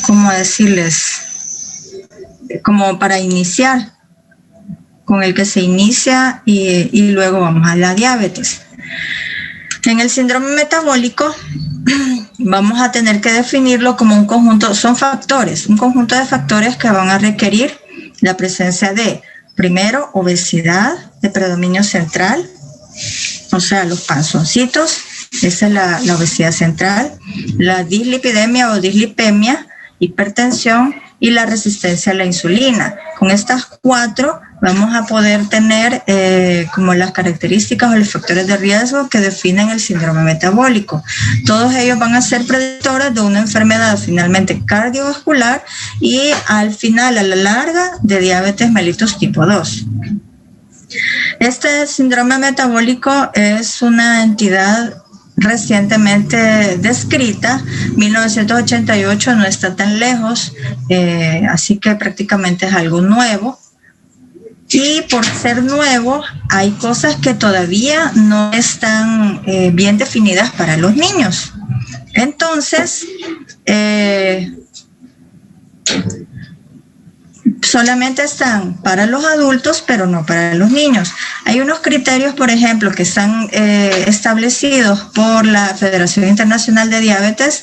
¿cómo decirles? Como para iniciar, con el que se inicia y luego vamos a la diabetes. En el síndrome metabólico vamos a tener que definirlo como un conjunto, son factores, un conjunto de factores que van a requerir la presencia de, primero, obesidad de predominio central, o sea, los panzoncitos, esa es la obesidad central, la dislipidemia o dislipemia, hipertensión y la resistencia a la insulina. Con estas 4 vamos a poder tener como las características o los factores de riesgo que definen el síndrome metabólico. Todos ellos van a ser predictores de una enfermedad finalmente cardiovascular y al final, a la larga, de diabetes mellitus tipo 2. Este síndrome metabólico es una entidad recientemente descrita, 1988, no está tan lejos, así que prácticamente es algo nuevo. Y por ser nuevo, hay cosas que todavía no están bien definidas para los niños. Entonces, solamente están para los adultos, pero no para los niños. Hay unos criterios, por ejemplo, que están establecidos por la Federación Internacional de Diabetes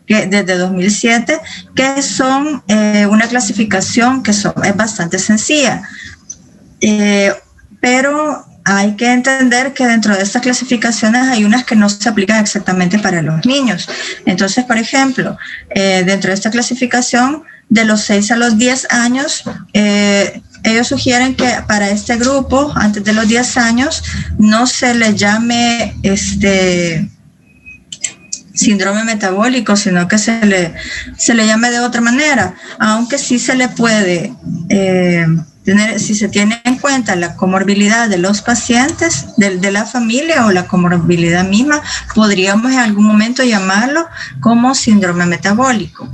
desde 2007, que son una clasificación que es bastante sencilla. Pero hay que entender que dentro de estas clasificaciones hay unas que no se aplican exactamente para los niños. Entonces, por ejemplo, dentro de esta clasificación, de los 6 a los 10 años, ellos sugieren que para este grupo, antes de los 10 años, no se le llame síndrome metabólico, sino que se le llame de otra manera, aunque sí se le puede tener, si se tiene en cuenta la comorbilidad de los pacientes, de la familia o la comorbilidad misma, podríamos en algún momento llamarlo como síndrome metabólico.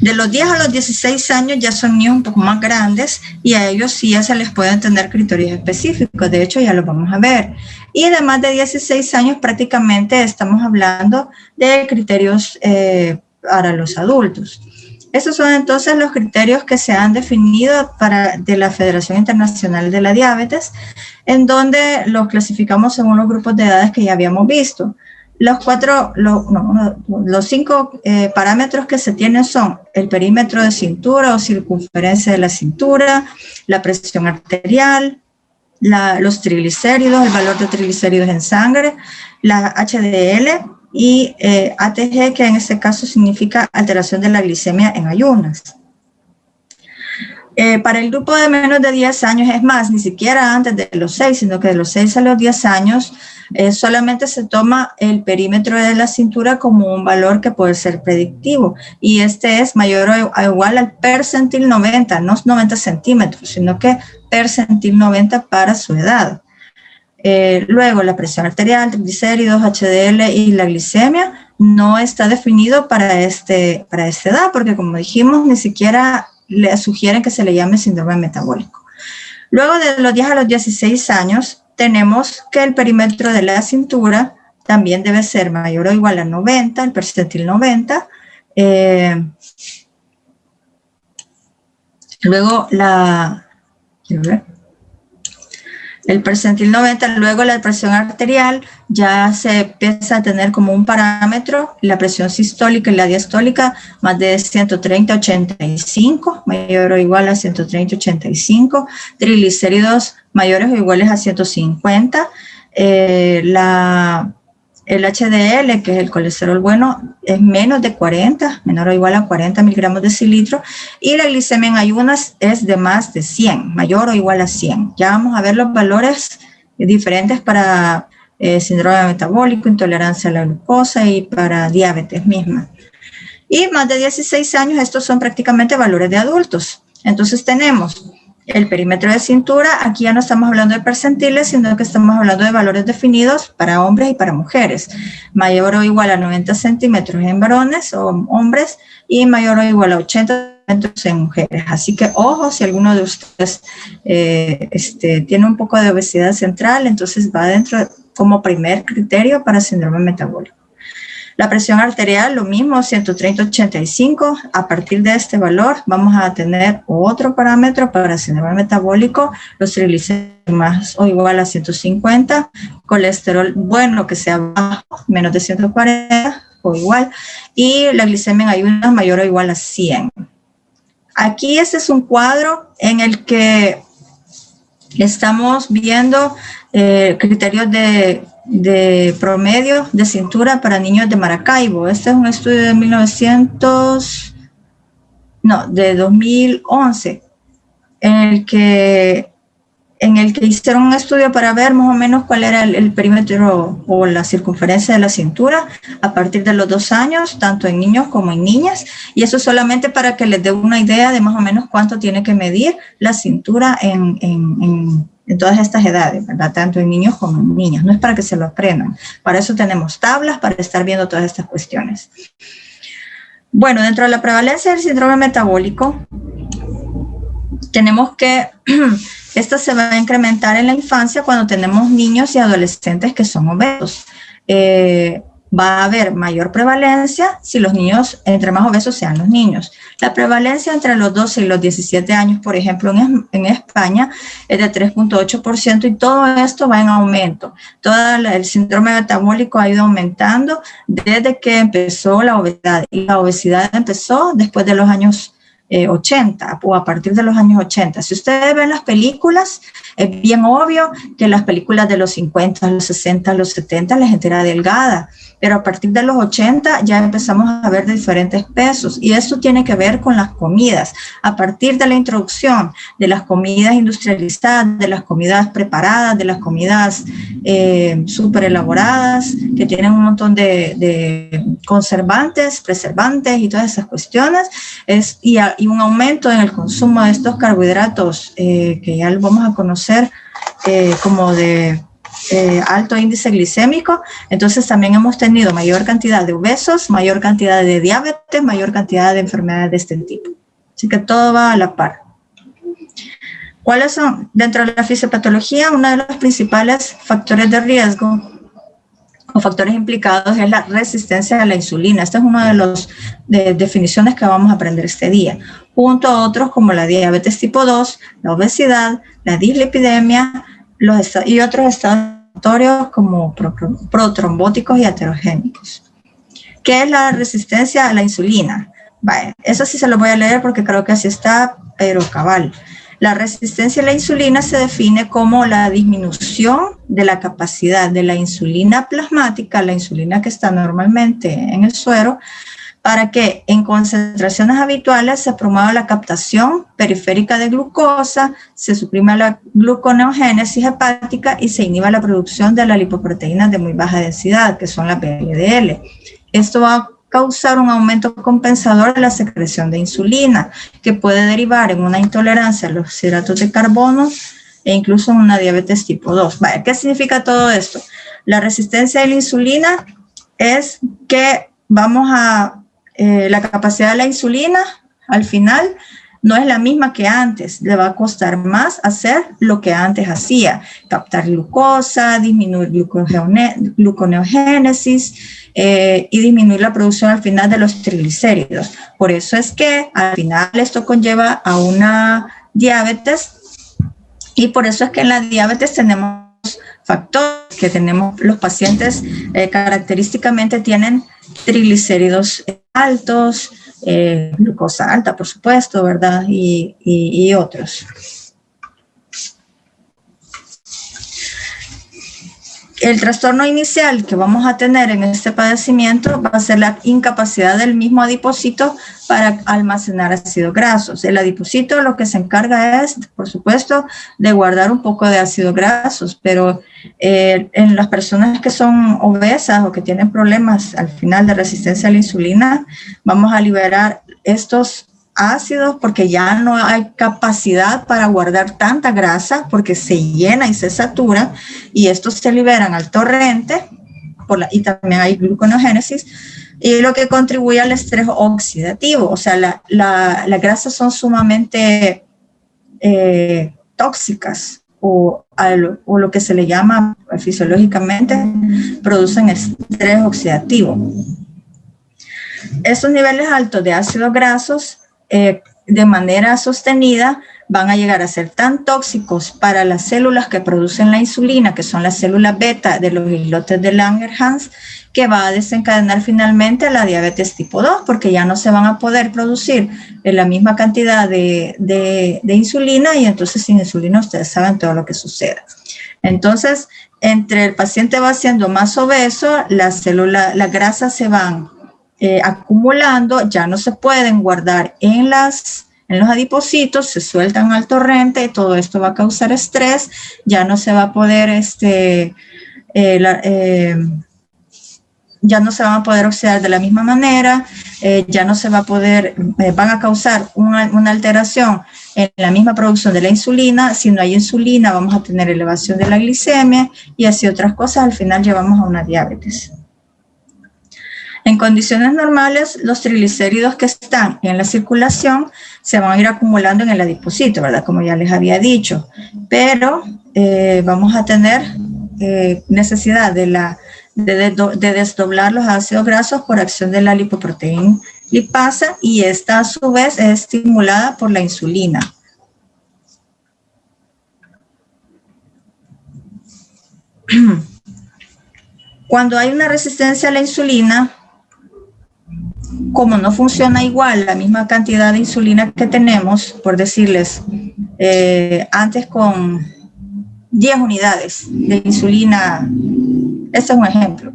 De los 10 a los 16 años ya son niños un poco más grandes y a ellos sí ya se les pueden tener criterios específicos, de hecho ya lo vamos a ver. Y de más de 16 años prácticamente estamos hablando de criterios para los adultos. Esos son entonces los criterios que se han definido de la Federación Internacional de la Diabetes, en donde los clasificamos según los grupos de edades que ya habíamos visto. Los 5 parámetros que se tienen son el perímetro de cintura o circunferencia de la cintura, la presión arterial, los triglicéridos, el valor de triglicéridos en sangre, la HDL y ATG, que en este caso significa alteración de la glicemia en ayunas. Para el grupo de menos de 10 años, es más, ni siquiera antes de los 6, sino que de los 6 a los 10 años, solamente se toma el perímetro de la cintura como un valor que puede ser predictivo, y este es mayor o igual al percentil 90, no 90 centímetros, sino que percentil 90 para su edad. Luego, la presión arterial, triglicéridos, HDL y la glicemia no está definido para esta edad, porque como dijimos, ni siquiera le sugieren que se le llame síndrome metabólico. Luego de los 10 a los 16 años, tenemos que el perímetro de la cintura también debe ser mayor o igual a 90, el percentil 90. Luego el percentil 90, luego la presión arterial ya se empieza a tener como un parámetro, la presión sistólica y la diastólica más de 130/85, mayor o igual a 130/85, triglicéridos mayores o iguales a 150, el HDL, que es el colesterol bueno, es menos de 40, menor o igual a 40 miligramos de decilitro, y la glicemia en ayunas es de más de 100, mayor o igual a 100. Ya vamos a ver los valores diferentes para síndrome metabólico, intolerancia a la glucosa y para diabetes misma. Y más de 16 años, estos son prácticamente valores de adultos. Entonces tenemos el perímetro de cintura, aquí ya no estamos hablando de percentiles, sino que estamos hablando de valores definidos para hombres y para mujeres. Mayor o igual a 90 centímetros en varones o hombres y mayor o igual a 80 centímetros en mujeres. Así que ojo, si alguno de ustedes tiene un poco de obesidad central, entonces va dentro como primer criterio para síndrome metabólico. La presión arterial, lo mismo, 130/85. A partir de este valor vamos a tener otro parámetro para síndrome metabólico, los triglicéridos más o igual a 150, colesterol bueno que sea bajo, menos de 140 o igual, y la glicemia en ayunas mayor o igual a 100. Aquí este es un cuadro en el que estamos viendo criterios de promedio de cintura para niños de Maracaibo. Este es un estudio de 2011, en el que hicieron un estudio para ver más o menos cuál era el perímetro o la circunferencia de la cintura a partir de los 2 años, tanto en niños como en niñas, y eso solamente para que les dé una idea de más o menos cuánto tiene que medir la cintura en todas estas edades, ¿verdad? Tanto en niños como en niñas. No es para que se lo aprendan. Para eso tenemos tablas, para estar viendo todas estas cuestiones. Bueno, dentro de la prevalencia del síndrome metabólico, tenemos que esta se va a incrementar en la infancia cuando tenemos niños y adolescentes que son obesos. Va a haber mayor prevalencia si los niños, entre más obesos sean los niños. La prevalencia entre los 12 y los 17 años, por ejemplo, en España es de 3.8% y todo esto va en aumento. El síndrome metabólico ha ido aumentando desde que empezó la obesidad. Y la obesidad empezó después de los años 80 o a partir de los años 80. Si ustedes ven las películas, es bien obvio que las películas de los 50, los 60, los 70, la gente era delgada, pero a partir de los 80 ya empezamos a ver diferentes pesos y esto tiene que ver con las comidas. A partir de la introducción de las comidas industrializadas, de las comidas preparadas, de las comidas súper elaboradas, que tienen un montón de conservantes, preservantes y todas esas cuestiones, y un aumento en el consumo de estos carbohidratos que ya lo vamos a conocer como de alto índice glicémico. Entonces también hemos tenido mayor cantidad de obesos, mayor cantidad de diabetes, mayor cantidad de enfermedades de este tipo. Así que todo va a la par. ¿Cuáles son? Dentro de la fisiopatología, uno de los principales factores de riesgo o factores implicados es la resistencia a la insulina. Esta es una de las definiciones que vamos a aprender este día, junto a otros como la diabetes tipo 2, la obesidad, la dislipidemia y otros estados inflamatorios como protrombóticos y aterogénicos. ¿Qué es la resistencia a la insulina? Vale, eso sí se lo voy a leer porque creo que así está, pero cabal. La resistencia a la insulina se define como la disminución de la capacidad de la insulina plasmática, la insulina que está normalmente en el suero, para que en concentraciones habituales se promueva la captación periférica de glucosa, se suprima la gluconeogénesis hepática y se inhiba la producción de las lipoproteínas de muy baja densidad, que son las VLDL. Esto va a causar un aumento compensador de la secreción de insulina, que puede derivar en una intolerancia a los hidratos de carbono e incluso en una diabetes tipo 2. Vale, ¿qué significa todo esto? La resistencia a la insulina es que la capacidad de la insulina al final no es la misma que antes, le va a costar más hacer lo que antes hacía, captar glucosa, disminuir gluconeogénesis y disminuir la producción al final de los triglicéridos. Por eso es que al final esto conlleva a una diabetes y por eso es que en la diabetes tenemos factores que tenemos los pacientes característicamente tienen triglicéridos altos, glucosa alta, por supuesto, ¿verdad? Y otros. El trastorno inicial que vamos a tener en este padecimiento va a ser la incapacidad del mismo adipocito para almacenar ácidos grasos. El adipocito lo que se encarga es, por supuesto, de guardar un poco de ácidos grasos, pero en las personas que son obesas o que tienen problemas al final de resistencia a la insulina, vamos a liberar estos ácidos porque ya no hay capacidad para guardar tanta grasa porque se llena y se satura y estos se liberan al torrente y también hay gluconeogénesis y lo que contribuye al estrés oxidativo. O sea, las grasas son sumamente tóxicas o lo que se le llama fisiológicamente producen estrés oxidativo. Estos niveles altos de ácidos grasos de manera sostenida van a llegar a ser tan tóxicos para las células que producen la insulina, que son las células beta de los islotes de Langerhans, que va a desencadenar finalmente la diabetes tipo 2, porque ya no se van a poder producir la misma cantidad de insulina, y entonces sin insulina ustedes saben todo lo que sucede. Entonces, entre el paciente va siendo más obeso, las grasas se van acumulando, ya no se pueden guardar en los adipocitos, se sueltan al torrente y todo esto va a causar estrés, ya no se va a poder, ya no se van a poder oxidar de la misma manera, ya no se va a poder, van a causar una alteración en la misma producción de la insulina. Si no hay insulina, vamos a tener elevación de la glicemia y así otras cosas. Al final llevamos a una diabetes. En condiciones normales, los triglicéridos que están en la circulación se van a ir acumulando en el adipocito, ¿verdad? Como ya les había dicho. Pero vamos a tener necesidad de desdoblar los ácidos grasos por acción de la lipoproteína lipasa, y esta a su vez es estimulada por la insulina. Cuando hay una resistencia a la insulina, como no funciona igual la misma cantidad de insulina que tenemos, por decirles, antes con 10 unidades de insulina, este es un ejemplo,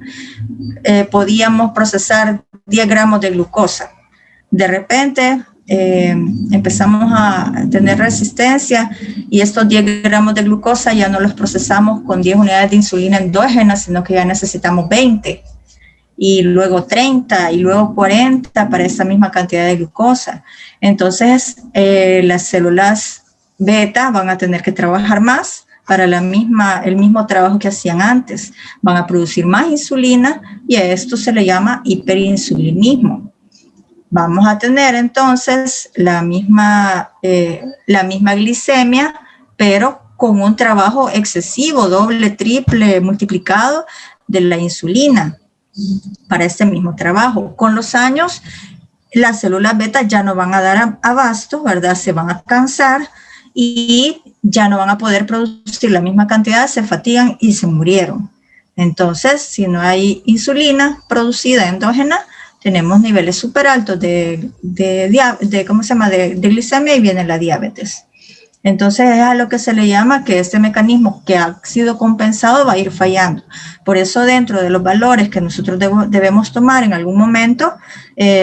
podíamos procesar 10 gramos de glucosa. De repente empezamos a tener resistencia y estos 10 gramos de glucosa ya no los procesamos con 10 unidades de insulina endógena, sino que ya necesitamos 20. Y luego 30 y luego 40 para esa misma cantidad de glucosa. Entonces, las células beta van a tener que trabajar más para el mismo trabajo que hacían antes. Van a producir más insulina y a esto se le llama hiperinsulinismo. Vamos a tener entonces la misma glicemia, pero con un trabajo excesivo, doble, triple, multiplicado de la insulina para este mismo trabajo. Con los años, las células beta ya no van a dar abasto, ¿verdad? Se van a cansar y ya no van a poder producir la misma cantidad, se fatigan y se murieron. Entonces, si no hay insulina producida endógena, tenemos niveles súper altos de glicemia y viene la diabetes. Entonces es a lo que se le llama que este mecanismo que ha sido compensado va a ir fallando. Por eso dentro de los valores que nosotros debemos tomar en algún momento,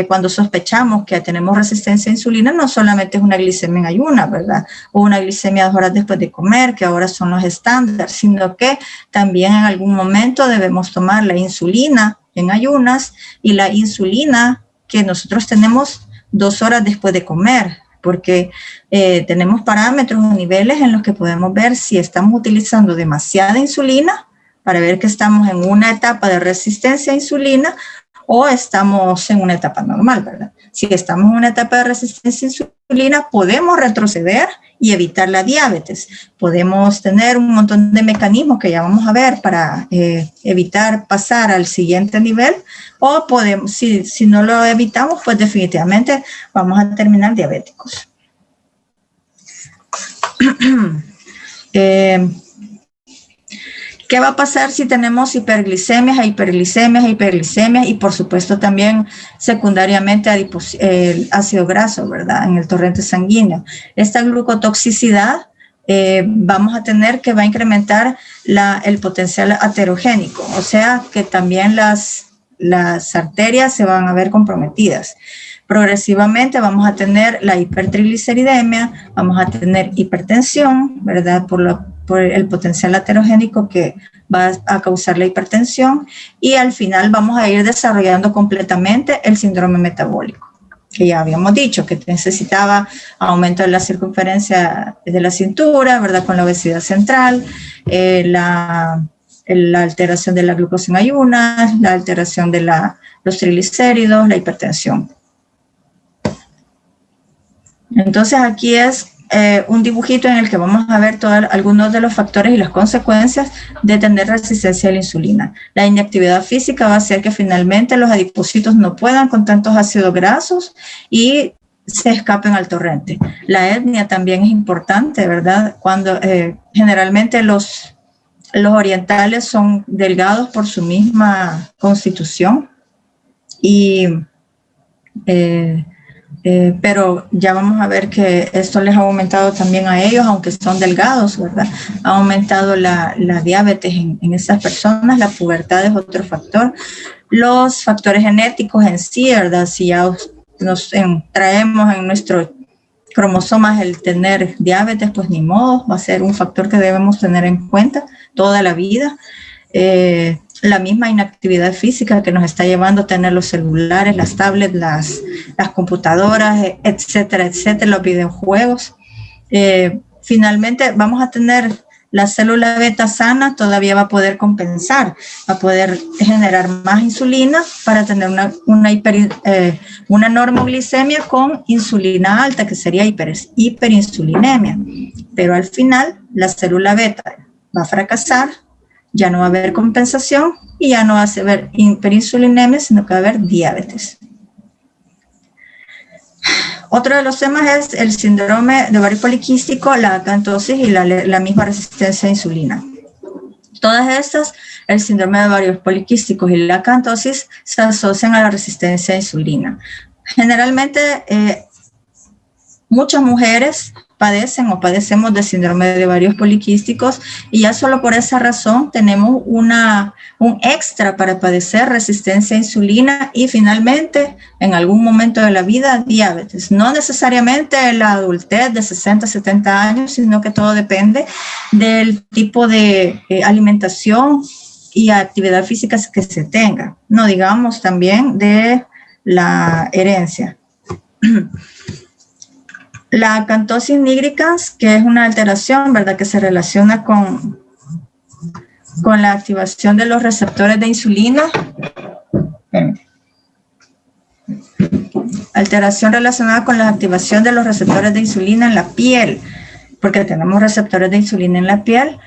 cuando sospechamos que tenemos resistencia a insulina, no solamente es una glicemia en ayunas, ¿verdad? O una glicemia 2 horas después de comer, que ahora son los estándares, sino que también en algún momento debemos tomar la insulina en ayunas y la insulina que nosotros tenemos 2 horas después de comer, porque tenemos parámetros o niveles en los que podemos ver si estamos utilizando demasiada insulina para ver que estamos en una etapa de resistencia a insulina o estamos en una etapa normal, ¿verdad? Si estamos en una etapa de resistencia a insulina, podemos retroceder y evitar la diabetes. Podemos tener un montón de mecanismos que ya vamos a ver para evitar pasar al siguiente nivel, o podemos, si no lo evitamos, pues definitivamente vamos a terminar diabéticos. ¿Qué va a pasar si tenemos hiperglicemias y por supuesto también secundariamente ácido graso, ¿verdad? En el torrente sanguíneo. Esta glucotoxicidad vamos a tener que va a incrementar el potencial aterogénico, o sea que también las arterias se van a ver comprometidas. Progresivamente vamos a tener la hipertrigliceridemia, vamos a tener hipertensión, ¿verdad? Por el potencial aterogénico que va a causar la hipertensión, y al final vamos a ir desarrollando completamente el síndrome metabólico, que ya habíamos dicho que necesitaba aumento de la circunferencia de la cintura, ¿verdad? Con la obesidad central, la alteración de la glucosa en ayunas, la alteración de los triglicéridos, la hipertensión. Entonces aquí es un dibujito en el que vamos a ver algunos de los factores y las consecuencias de tener resistencia a la insulina. La inactividad física va a hacer que finalmente los adipocitos no puedan con tantos ácidos grasos y se escapen al torrente. La etnia también es importante, ¿verdad? Cuando generalmente los orientales son delgados por su misma constitución y pero ya vamos a ver que esto les ha aumentado también a ellos, aunque son delgados, ¿verdad? Ha aumentado la diabetes en esas personas, la pubertad es otro factor. Los factores genéticos en sí, ¿verdad? Si ya nos traemos en nuestros cromosomas el tener diabetes, pues ni modo, va a ser un factor que debemos tener en cuenta toda la vida. La misma inactividad física que nos está llevando a tener los celulares, las tablets, las computadoras, etcétera, etcétera, los videojuegos. Finalmente vamos a tener la célula beta sana, todavía va a poder compensar, va a poder generar más insulina para tener una normoglicemia con insulina alta, que sería hiperinsulinemia. Pero al final la célula beta va a fracasar, ya no va a haber compensación y ya no va a haber hiperinsulinemia, sino que va a haber diabetes. Otro de los temas es el síndrome de ovario poliquístico, la acantosis y la misma resistencia a insulina. Todas estas, el síndrome de ovarios poliquísticos y la acantosis, se asocian a la resistencia a insulina. Generalmente, muchas mujeres padecen o padecemos de síndrome de ovarios poliquísticos y ya solo por esa razón tenemos un extra para padecer resistencia a insulina y finalmente en algún momento de la vida diabetes. No necesariamente en la adultez de 60, 70 años, sino que todo depende del tipo de alimentación y actividad física que se tenga. No digamos también de la herencia. La acantosis nigricans, que es una alteración, ¿verdad?, que se relaciona con la activación de los receptores de insulina. Alteración relacionada con la activación de los receptores de insulina en la piel, porque tenemos receptores de insulina en la piel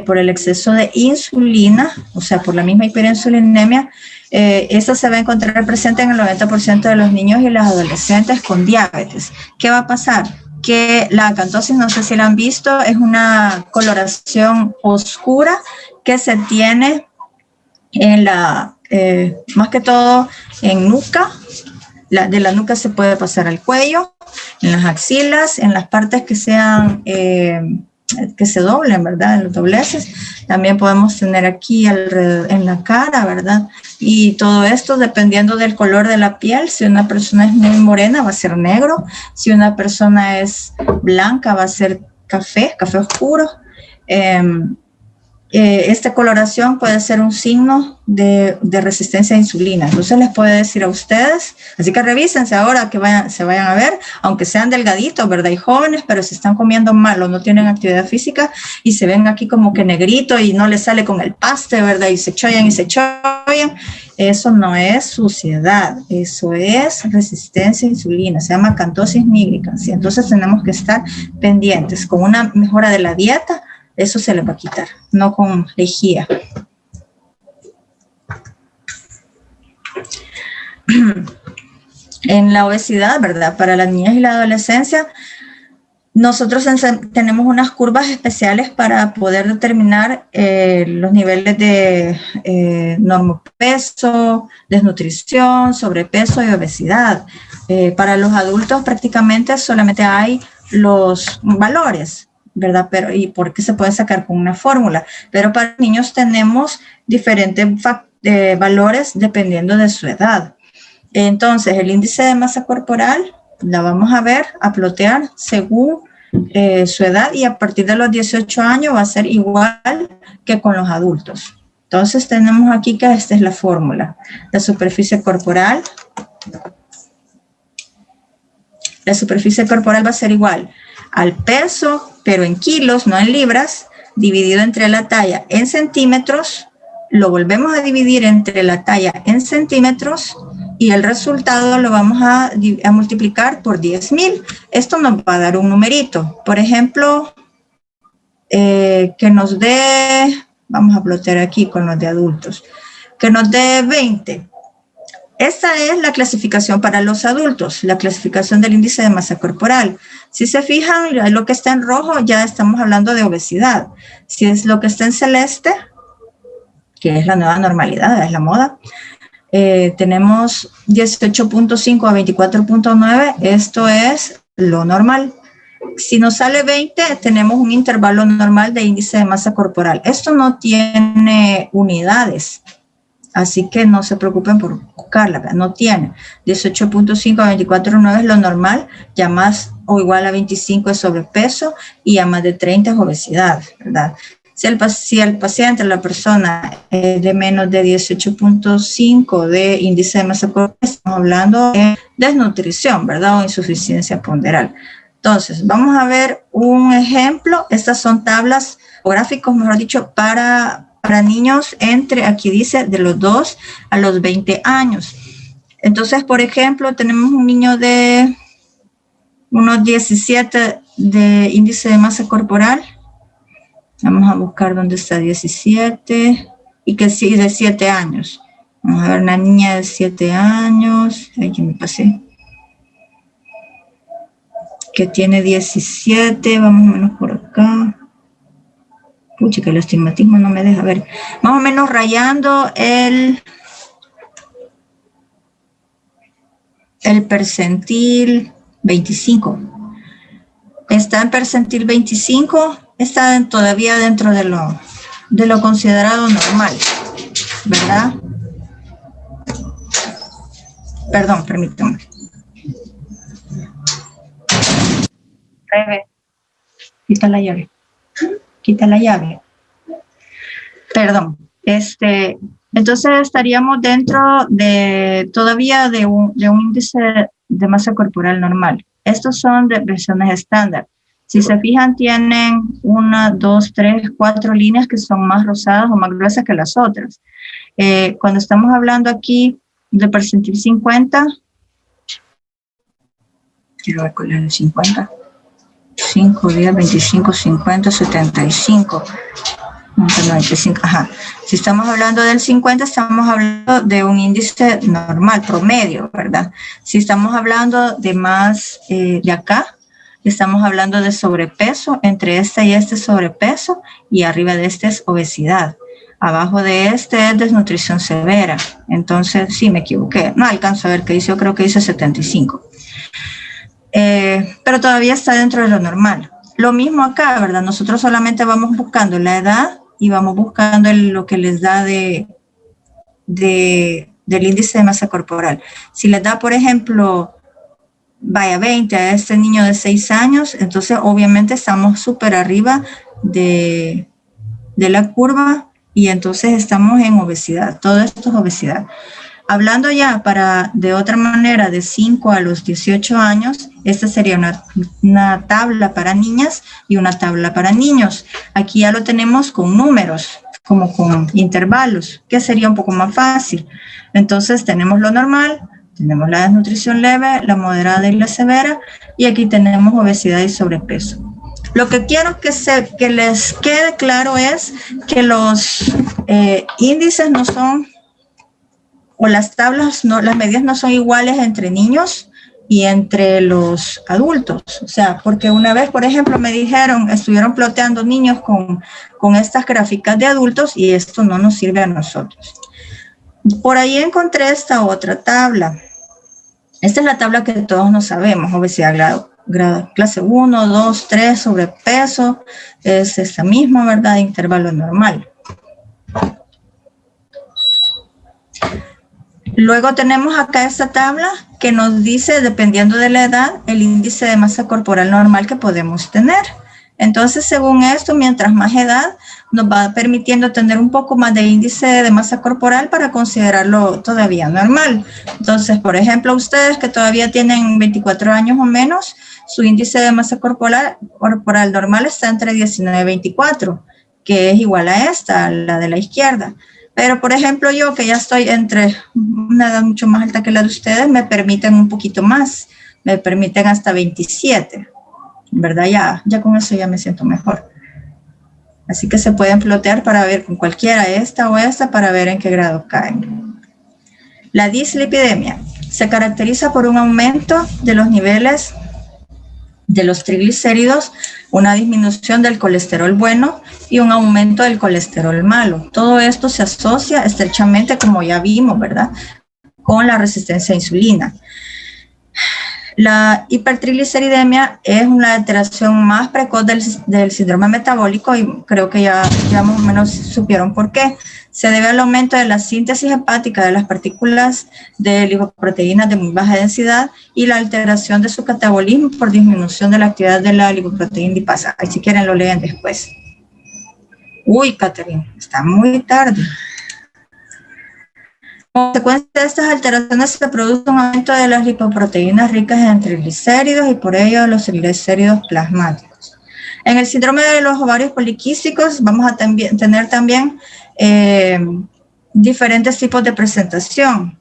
por el exceso de insulina, o sea, por la misma hiperinsulinemia. Esta se va a encontrar presente en el 90% de los niños y los adolescentes con diabetes. ¿Qué va a pasar? Que la acantosis, no sé si la han visto, es una coloración oscura que se tiene en más que todo en nuca. De la nuca se puede pasar al cuello, en las axilas, en las partes que sean que se doblen, ¿verdad? En los dobleces. También podemos tener aquí en la cara, ¿verdad? Y todo esto dependiendo del color de la piel. Si una persona es muy morena va a ser negro. Si una persona es blanca va a ser café oscuro. Esta coloración puede ser un signo de resistencia a insulina. Entonces les puede decir a ustedes, así que revísense ahora que se vayan a ver, aunque sean delgaditos, ¿verdad? Y jóvenes, pero se están comiendo mal o no tienen actividad física y se ven aquí como que negrito y no les sale con el paste, ¿verdad? Y se chollan. Eso no es suciedad, eso es resistencia a insulina, se llama acantosis nigricans. Y entonces tenemos que estar pendientes. Con una mejora de la dieta, eso se les va a quitar, no con lejía. En la obesidad, ¿verdad? Para las niñas y la adolescencia, nosotros tenemos unas curvas especiales para poder determinar los niveles de normopeso, desnutrición, sobrepeso y obesidad. Para los adultos prácticamente solamente hay los valores, ¿verdad? ¿Y por qué se puede sacar con una fórmula? Pero para niños tenemos diferentes valores dependiendo de su edad. Entonces, el índice de masa corporal la vamos a plotear según su edad y a partir de los 18 años va a ser igual que con los adultos. Entonces, tenemos aquí que esta es la fórmula. La superficie corporal va a ser igual al peso, pero en kilos, no en libras, dividido entre la talla en centímetros, lo volvemos a dividir entre la talla en centímetros y el resultado lo vamos a multiplicar por 10,000. Esto nos va a dar un numerito. Por ejemplo, que nos dé, vamos a plotear aquí con los de adultos, que nos dé 20. Esta es la clasificación para los adultos, la clasificación del índice de masa corporal. Si se fijan, lo que está en rojo ya estamos hablando de obesidad. Si es lo que está en celeste, que es la nueva normalidad, es la moda, tenemos 18.5 a 24.9, esto es lo normal. Si nos sale 20, tenemos un intervalo normal de índice de masa corporal. Esto no tiene unidades, así que no se preocupen por buscarla, no tiene. 18.5 a 24.9 es lo normal, ya más o igual a 25 es sobrepeso y a más de 30 es obesidad, ¿verdad? Si el paciente, la persona es de menos de 18.5 de índice de masa corporal, estamos hablando de desnutrición, ¿verdad? O insuficiencia ponderal. Entonces, vamos a ver un ejemplo. Estas son tablas o gráficos, mejor dicho, para niños entre, aquí dice, de los 2 a los 20 años. Entonces, por ejemplo, tenemos un niño de unos 17 de índice de masa corporal. Vamos a buscar dónde está 17 y que sí, de 7 años. Vamos a ver una niña de 7 años. Aquí me pasé. Que tiene 17, vamos o menos por acá. Pucha, que el astigmatismo no me deja ver. Más o menos rayando el percentil 25. Está en percentil 25, está todavía dentro de lo considerado normal, ¿verdad? Perdón, permítame. Quita la llave. Quita la llave. Perdón. Entonces estaríamos dentro de todavía de un índice de masa corporal normal. Estos son de versiones estándar. Si se fijan, tienen 1, 2, 3, 4 líneas que son más rosadas o más gruesas que las otras. Cuando estamos hablando aquí de percentil 50, quiero ver cuál es el 50. 5, 10, 25, 50, 75, 95, ajá. Si estamos hablando del 50, estamos hablando de un índice normal, promedio, ¿verdad? Si estamos hablando de más de acá, estamos hablando de sobrepeso, entre este y este sobrepeso, y arriba de este es obesidad. Abajo de este es desnutrición severa. Entonces, sí, me equivoqué. No alcanzo a ver qué dice, yo creo que dice 75. Pero todavía está dentro de lo normal. Lo mismo acá, ¿verdad? Nosotros solamente vamos buscando la edad y vamos buscando lo que les da del índice de masa corporal. Si les da, por ejemplo, vaya 20 a este niño de 6 años, entonces obviamente estamos súper arriba de la curva y entonces estamos en obesidad. Todo esto es obesidad. Hablando ya de otra manera, de 5 a los 18 años, esta sería una tabla para niñas y una tabla para niños. Aquí ya lo tenemos con números, como con intervalos, que sería un poco más fácil. Entonces tenemos lo normal, tenemos la desnutrición leve, la moderada y la severa, y aquí tenemos obesidad y sobrepeso. Lo que quiero que les quede claro es que los índices no son, o las tablas, las medidas no son iguales entre niños y entre los adultos. O sea, porque una vez, por ejemplo, me dijeron, estuvieron ploteando niños con estas gráficas de adultos y esto no nos sirve a nosotros. Por ahí encontré esta otra tabla. Esta es la tabla que todos nos sabemos, obesidad clase 1, 2, 3, sobrepeso, es esta misma, ¿verdad? Intervalo normal. Luego tenemos acá esta tabla que nos dice, dependiendo de la edad, el índice de masa corporal normal que podemos tener. Entonces, según esto, mientras más edad, nos va permitiendo tener un poco más de índice de masa corporal para considerarlo todavía normal. Entonces, por ejemplo, ustedes que todavía tienen 24 años o menos, su índice de masa corporal normal está entre 19 y 24, que es igual a esta, la de la izquierda. Pero, por ejemplo, yo que ya estoy entre una edad mucho más alta que la de ustedes, me permiten un poquito más, me permiten hasta 27, ¿verdad? Ya con eso ya me siento mejor. Así que se pueden plotear para ver con cualquiera, esta o esta, para ver en qué grado caen. La dislipidemia se caracteriza por un aumento de los niveles de los triglicéridos, una disminución del colesterol bueno y un aumento del colesterol malo. Todo esto se asocia estrechamente, como ya vimos, ¿verdad?, con la resistencia a insulina. La hipertrigliceridemia es una alteración más precoz del síndrome metabólico y creo que ya más o menos supieron por qué. Se debe al aumento de la síntesis hepática de las partículas de lipoproteínas de muy baja densidad y la alteración de su catabolismo por disminución de la actividad de la lipoproteína lipasa. Ahí si quieren lo leen después. Uy, Catherine, está muy tarde. Como consecuencia de estas alteraciones se produce un aumento de las lipoproteínas ricas en triglicéridos y por ello los triglicéridos plasmáticos. En el síndrome de los ovarios poliquísticos vamos a tener también diferentes tipos de presentación.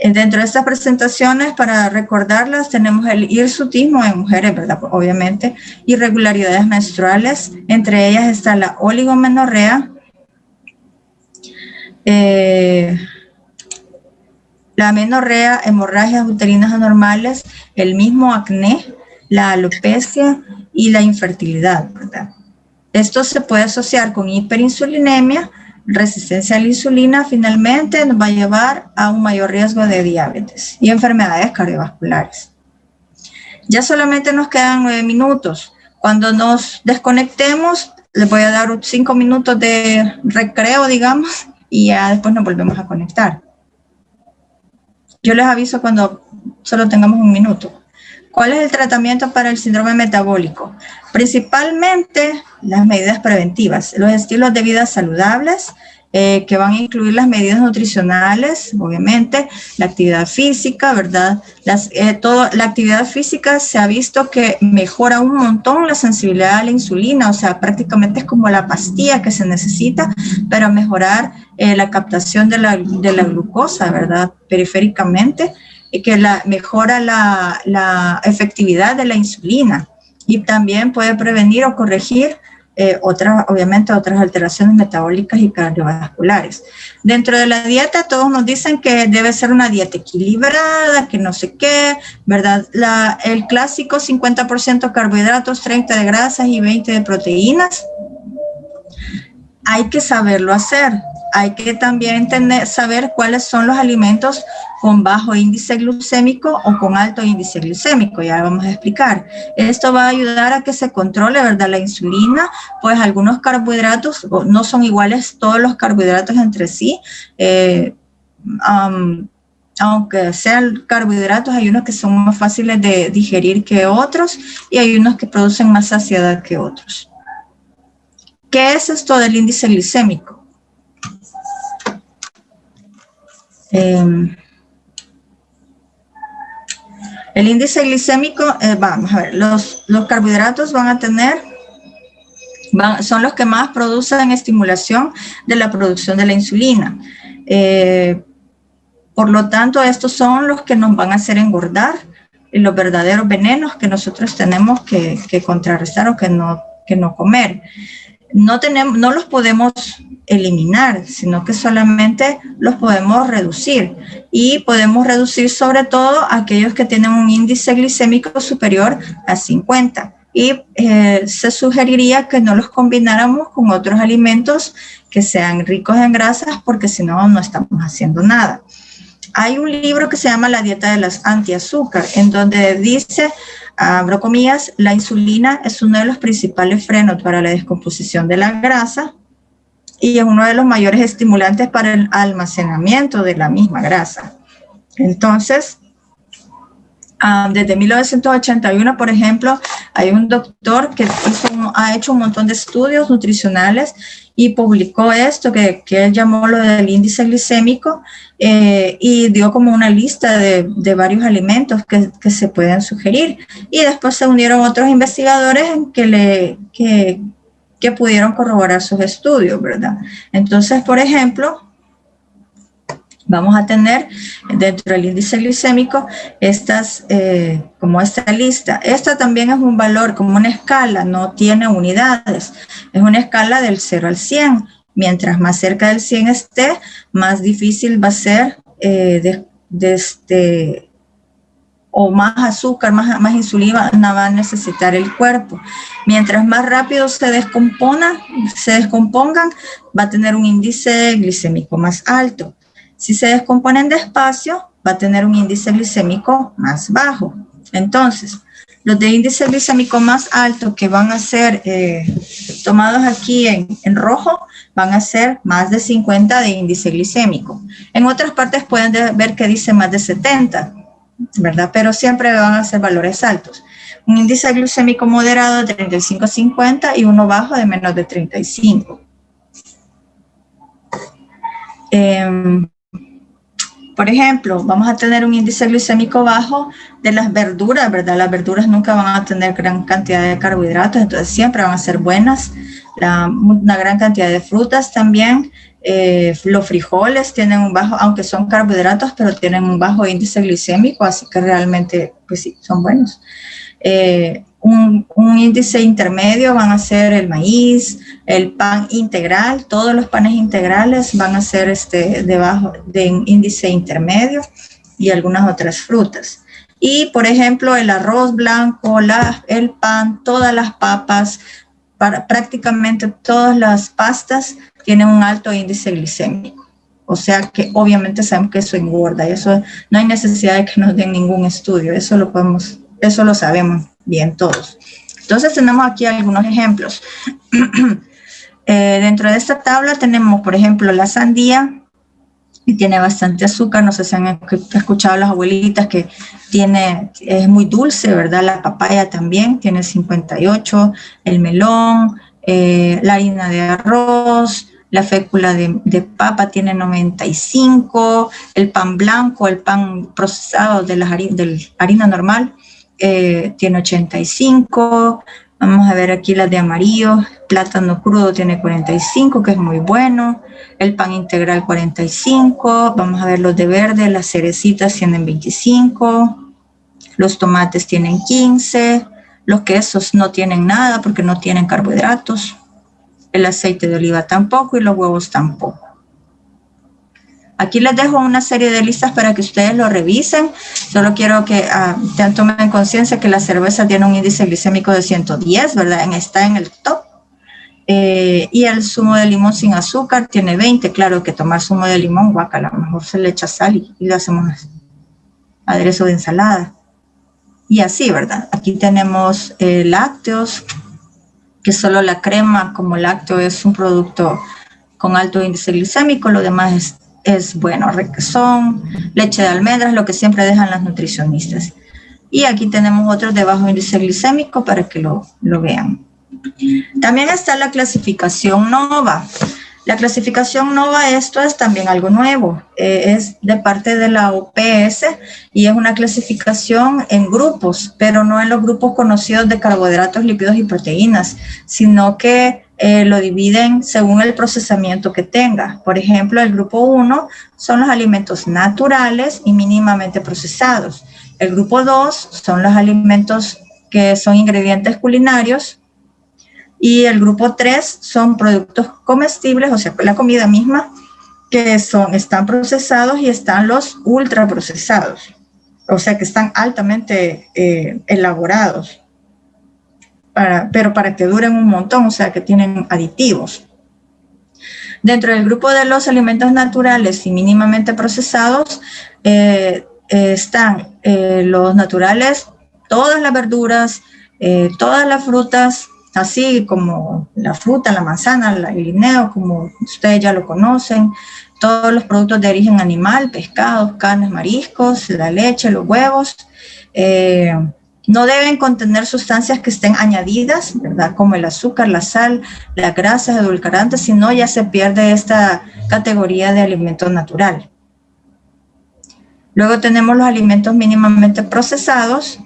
Dentro de estas presentaciones, para recordarlas, tenemos el hirsutismo en mujeres, ¿verdad? Obviamente, irregularidades menstruales, entre ellas está la oligomenorrea, la amenorrea, hemorragias uterinas anormales, el mismo acné, la alopecia y la infertilidad, ¿verdad? Esto se puede asociar con hiperinsulinemia, resistencia a la insulina, finalmente nos va a llevar a un mayor riesgo de diabetes y enfermedades cardiovasculares. Ya solamente nos quedan 9 minutos. Cuando nos desconectemos, les voy a dar 5 minutos de recreo, digamos, y ya después nos volvemos a conectar. Yo les aviso cuando solo tengamos un minuto. ¿Cuál es el tratamiento para el síndrome metabólico? Principalmente las medidas preventivas, los estilos de vida saludables, que van a incluir las medidas nutricionales, obviamente, la actividad física, ¿verdad? La actividad física se ha visto que mejora un montón la sensibilidad a la insulina, o sea, prácticamente es como la pastilla que se necesita para mejorar la captación de la glucosa, ¿verdad? Periféricamente, y que mejora la efectividad de la insulina y también puede prevenir o corregir obviamente otras alteraciones metabólicas y cardiovasculares. Dentro de la dieta todos nos dicen que debe ser una dieta equilibrada, que no sé qué, ¿verdad? El clásico 50% carbohidratos, 30 de grasas y 20 de proteínas. Hay que saberlo hacer. Hay que también saber cuáles son los alimentos con bajo índice glucémico o con alto índice glucémico, ya vamos a explicar. Esto va a ayudar a que se controle, ¿verdad?, la insulina, pues algunos carbohidratos no son iguales todos los carbohidratos entre sí, aunque sean carbohidratos, hay unos que son más fáciles de digerir que otros y hay unos que producen más saciedad que otros. ¿Qué es esto del índice glicémico? El índice glicémico, vamos a ver, los carbohidratos son los que más producen estimulación de la producción de la insulina. Por lo tanto, estos son los que nos van a hacer engordar y los verdaderos venenos que nosotros tenemos que contrarrestar o que no comer. No los podemos eliminar, sino que solamente los podemos reducir. Y podemos reducir sobre todo aquellos que tienen un índice glicémico superior a 50. Y se sugeriría que no los combináramos con otros alimentos que sean ricos en grasas, porque si no, no estamos haciendo nada. Hay un libro que se llama La dieta de las antiazúcar, en donde dice, abro comillas, la insulina es uno de los principales frenos para la descomposición de la grasa y es uno de los mayores estimulantes para el almacenamiento de la misma grasa. Entonces, desde 1981, por ejemplo, hay un doctor que ha hecho un montón de estudios nutricionales y publicó esto que él llamó lo del índice glicémico y dio como una lista de varios alimentos que se pueden sugerir. Y después se unieron otros investigadores que que pudieron corroborar sus estudios, ¿verdad? Entonces, por ejemplo, vamos a tener dentro del índice glicémico estas, como esta lista. Esta también es un valor, como una escala, no tiene unidades. Es una escala del 0 al 100. Mientras más cerca del 100 esté, más difícil va a ser o más azúcar, más insulina va a necesitar el cuerpo. Mientras más rápido se descompongan, va a tener un índice glicémico más alto. Si se descomponen despacio, va a tener un índice glicémico más bajo. Entonces, los de índice glicémico más alto que van a ser tomados aquí en rojo, van a ser más de 50 de índice glicémico. En otras partes pueden ver que dice más de 70, ¿verdad? Pero siempre van a ser valores altos. Un índice glicémico moderado de 35 a 50 y uno bajo de menos de 35. Por ejemplo, vamos a tener un índice glicémico bajo de las verduras, ¿verdad? Las verduras nunca van a tener gran cantidad de carbohidratos, entonces siempre van a ser buenas. Una gran cantidad de frutas también. Los frijoles tienen un bajo, aunque son carbohidratos, pero tienen un bajo índice glicémico, así que realmente, pues sí, son buenos. Un índice intermedio van a ser el maíz, el pan integral, todos los panes integrales van a ser debajo de índice intermedio y algunas otras frutas. Y, por ejemplo, el arroz blanco, el pan, todas las papas, prácticamente todas las pastas tienen un alto índice glicémico. O sea que obviamente sabemos que eso engorda y eso no hay necesidad de que nos den ningún estudio, eso lo sabemos bien todos. Entonces tenemos aquí algunos ejemplos. Dentro de esta tabla tenemos, por ejemplo, la sandía, que tiene bastante azúcar. No sé si han escuchado a las abuelitas que es muy dulce, ¿verdad? La papaya también tiene 58, el melón, la harina de arroz, la fécula de papa tiene 95, el pan blanco, el pan procesado de la harina normal, tiene 85. Vamos a ver aquí las de amarillo. Plátano crudo tiene 45, que es muy bueno. El pan integral 45. Vamos a ver los de verde. Las cerecitas tienen 25. Los tomates tienen 15. Los quesos no tienen nada porque no tienen carbohidratos. El aceite de oliva tampoco y los huevos tampoco. Aquí les dejo una serie de listas para que ustedes lo revisen. Solo quiero que tomen conciencia que la cerveza tiene un índice glicémico de 110, ¿verdad? Está en el top. Y el zumo de limón sin azúcar tiene 20. Claro que tomar zumo de limón, guácala, a lo mejor se le echa sal y le hacemos aderezo de ensalada. Y así, ¿verdad? Aquí tenemos lácteos, que solo la crema como lácteo es un producto con alto índice glicémico, lo demás es bueno, requesón, leche de almendras, lo que siempre dejan las nutricionistas. Y aquí tenemos otros de bajo índice glicémico para que lo vean. También está la clasificación NOVA. La clasificación NOVA, esto es también algo nuevo, es de parte de la OPS y es una clasificación en grupos, pero no en los grupos conocidos de carbohidratos, lípidos y proteínas, sino que lo dividen según el procesamiento que tenga. Por ejemplo, el grupo 1 son los alimentos naturales y mínimamente procesados. El grupo 2 son los alimentos que son ingredientes culinarios. Y el grupo 3 son productos comestibles, o sea, la comida misma, que están procesados y están los ultraprocesados, o sea, que están altamente elaborados, pero para que duren un montón, o sea, que tienen aditivos. Dentro del grupo de los alimentos naturales y mínimamente procesados están los naturales, todas las verduras, todas las frutas, así como la fruta, la manzana, el guineo, como ustedes ya lo conocen, todos los productos de origen animal, pescados, carnes, mariscos, la leche, los huevos. No deben contener sustancias que estén añadidas, ¿verdad? Como el azúcar, la sal, las grasas, edulcorantes, si no ya se pierde esta categoría de alimento natural. Luego tenemos los alimentos mínimamente procesados,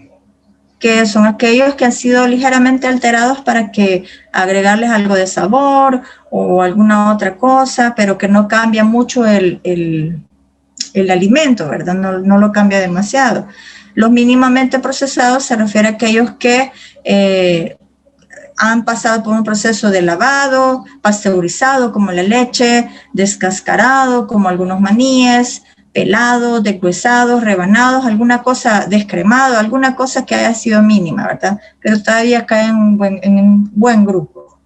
que son aquellos que han sido ligeramente alterados para que agregarles algo de sabor o alguna otra cosa, pero que no cambia mucho el alimento, ¿verdad? No lo cambia demasiado. Los mínimamente procesados se refiere a aquellos que han pasado por un proceso de lavado, pasteurizado como la leche, descascarado como algunos maníes, pelado, deshuesado, rebanados, alguna cosa descremado, alguna cosa que haya sido mínima, ¿verdad? Pero todavía cae en un buen grupo.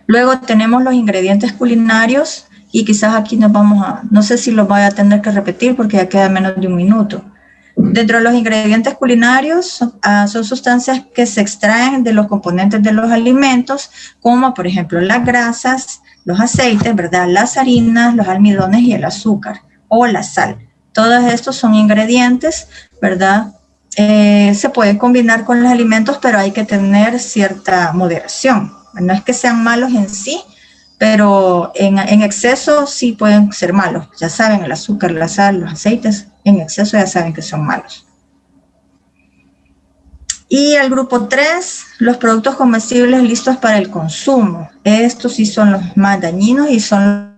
Luego tenemos los ingredientes culinarios y quizás aquí nos vamos a, no sé si los voy a tener que repetir porque ya queda menos de un minuto. Dentro de los ingredientes culinarios son sustancias que se extraen de los componentes de los alimentos, como por ejemplo las grasas, los aceites, ¿verdad? Las harinas, los almidones y el azúcar o la sal. Todos estos son ingredientes, ¿verdad? Se pueden combinar con los alimentos, pero hay que tener cierta moderación. No es que sean malos en sí, pero en exceso sí pueden ser malos. Ya saben, el azúcar, la sal, los aceites, en exceso ya saben que son malos. Y el grupo 3, los productos comestibles listos para el consumo. Estos sí son los más dañinos y son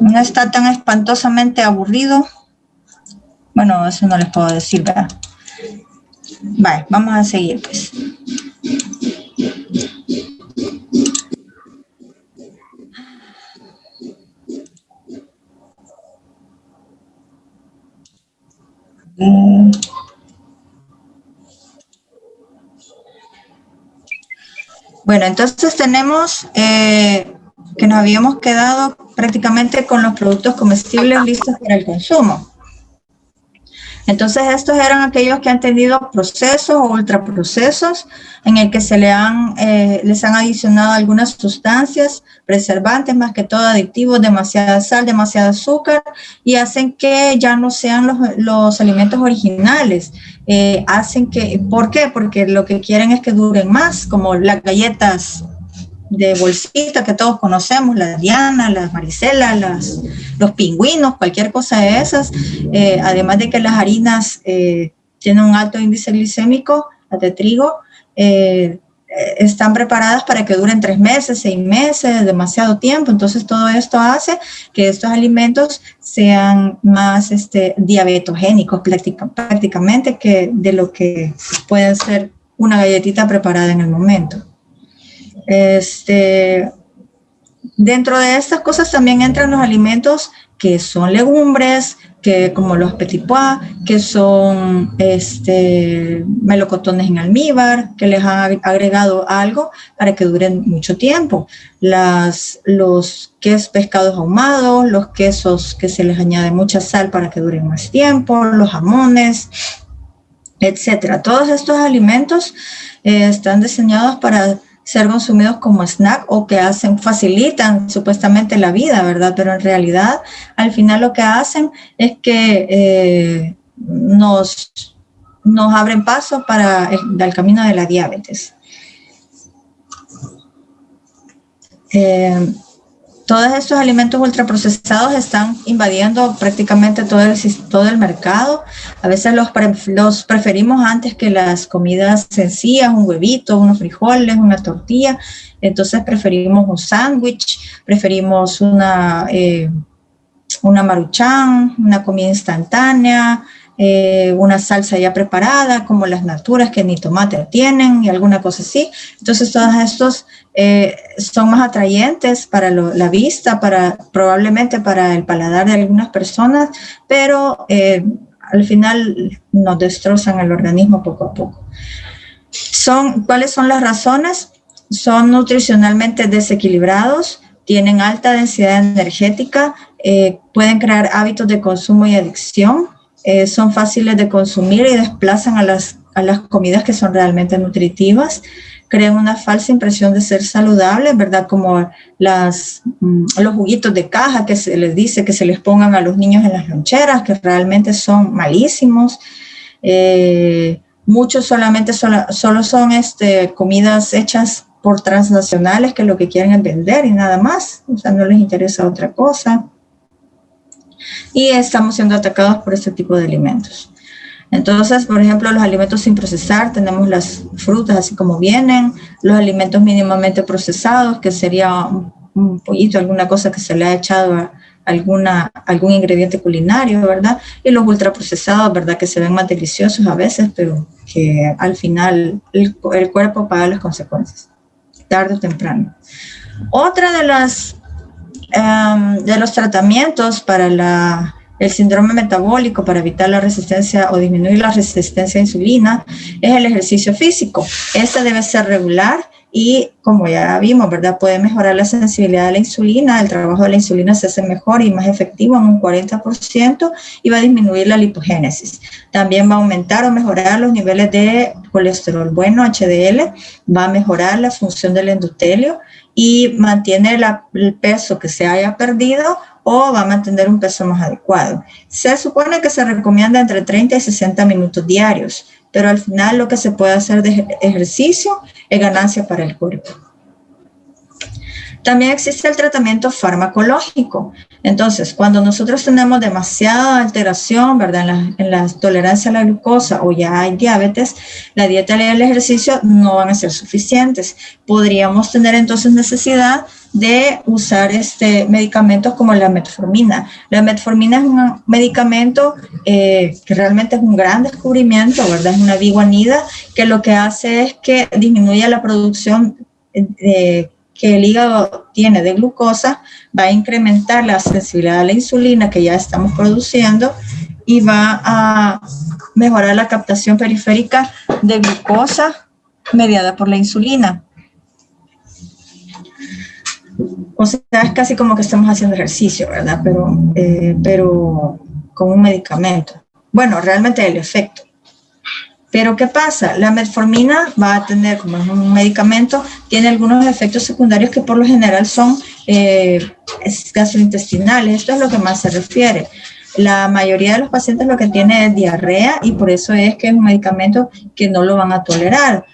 No está tan espantosamente aburrido. Bueno, eso no les puedo decir, ¿verdad? Vale, vamos a seguir, pues. Bueno, entonces tenemos que nos habíamos quedado prácticamente con los productos comestibles listos para el consumo. Entonces, estos eran aquellos que han tenido procesos o ultraprocesos en el que les han adicionado algunas sustancias preservantes, más que todo aditivos, demasiada sal, demasiado azúcar, y hacen que ya no sean los alimentos originales. ¿Por qué? Porque lo que quieren es que duren más, como las galletas de bolsita que todos conocemos, la Diana, las Marisela, los pingüinos, cualquier cosa de esas, además de que las harinas tienen un alto índice glicémico, las de trigo, están preparadas para que duren 3 meses, 6 meses, demasiado tiempo. Entonces todo esto hace que estos alimentos sean más diabetogénicos prácticamente que de lo que pueden ser una galletita preparada en el momento. Dentro de estas cosas también entran los alimentos que son legumbres, como los petit pois, que son melocotones en almíbar, que les han agregado algo para que duren mucho tiempo. Los pescados ahumados, los quesos que se les añade mucha sal para que duren más tiempo, los jamones, etcétera. Todos estos alimentos están diseñados para ser consumidos como snack o que facilitan supuestamente la vida, ¿verdad? Pero en realidad, al final lo que hacen es que nos abren paso para el camino de la diabetes. Todos estos alimentos ultraprocesados están invadiendo prácticamente todo el mercado. A veces los preferimos antes que las comidas sencillas, un huevito, unos frijoles, una tortilla. Entonces preferimos un sándwich, preferimos una Maruchan, una comida instantánea, una salsa ya preparada, como las naturas que ni tomate tienen y alguna cosa así. Entonces todos estos son más atrayentes para la vista, probablemente para el paladar de algunas personas, pero al final nos destrozan el organismo poco a poco. ¿Cuáles son las razones? Son nutricionalmente desequilibrados, tienen alta densidad energética, pueden crear hábitos de consumo y adicción, son fáciles de consumir y desplazan a las comidas que son realmente nutritivas, crean una falsa impresión de ser saludables, ¿verdad? Como los juguitos de caja que se les dice que se les pongan a los niños en las loncheras, que realmente son malísimos. Muchos solo son comidas hechas por transnacionales que lo que quieren es vender y nada más, o sea, no les interesa otra cosa. Y estamos siendo atacados por este tipo de alimentos. Entonces, por ejemplo, los alimentos sin procesar, tenemos las frutas así como vienen, los alimentos mínimamente procesados, que sería un pollito, alguna cosa que se le ha echado a algún ingrediente culinario, ¿verdad? Y los ultraprocesados, ¿verdad? Que se ven más deliciosos a veces, pero que al final el cuerpo paga las consecuencias, tarde o temprano. Otra de los tratamientos para el síndrome metabólico, para evitar la resistencia o disminuir la resistencia a insulina, es el ejercicio físico. Este debe ser regular y, como ya vimos, ¿verdad? Puede mejorar la sensibilidad de la insulina, el trabajo de la insulina se hace mejor y más efectivo en un 40% y va a disminuir la lipogénesis. También va a aumentar o mejorar los niveles de colesterol bueno, HDL, va a mejorar la función del endotelio y mantiene el peso que se haya perdido o va a mantener un peso más adecuado. Se supone que se recomienda entre 30 y 60 minutos diarios, pero al final lo que se puede hacer de ejercicio es ganancia para el cuerpo. También existe el tratamiento farmacológico. Entonces, cuando nosotros tenemos demasiada alteración, ¿verdad? en la tolerancia a la glucosa o ya hay diabetes, la dieta y el ejercicio no van a ser suficientes. Podríamos tener entonces necesidad de usar medicamentos como la metformina. La metformina es un medicamento que realmente es un gran descubrimiento, ¿verdad? Es una biguanida que lo que hace es que disminuye la producción que el hígado tiene de glucosa, va a incrementar la sensibilidad a la insulina que ya estamos produciendo y va a mejorar la captación periférica de glucosa mediada por la insulina. O sea, es casi como que estamos haciendo ejercicio, ¿verdad? Pero con un medicamento. Bueno, realmente el efecto. Pero ¿qué pasa? La metformina va a tener, como es un medicamento, tiene algunos efectos secundarios que por lo general son gastrointestinales. Esto es lo que más se refiere. La mayoría de los pacientes lo que tiene es diarrea y por eso es que es un medicamento que no lo van a tolerar.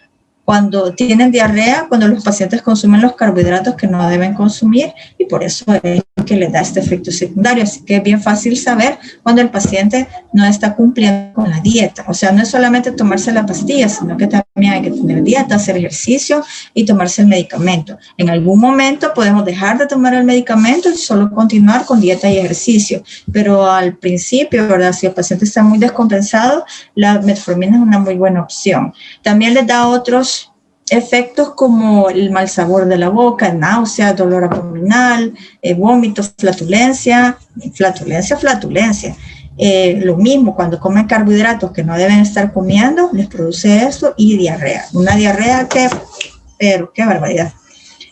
Cuando tienen diarrea, cuando los pacientes consumen los carbohidratos que no deben consumir y por eso es que les da este efecto secundario. Así que es bien fácil saber cuando el paciente no está cumpliendo con la dieta. O sea, no es solamente tomarse la pastilla, sino que también hay que tener dieta, hacer ejercicio y tomarse el medicamento. En algún momento podemos dejar de tomar el medicamento y solo continuar con dieta y ejercicio. Pero al principio, ¿verdad? Si el paciente está muy descompensado, la metformina es una muy buena opción. También les da otros efectos como el mal sabor de la boca, náusea, dolor abdominal, vómito, flatulencia. Lo mismo, cuando comen carbohidratos que no deben estar comiendo, les produce esto y diarrea. Una diarrea pero qué barbaridad.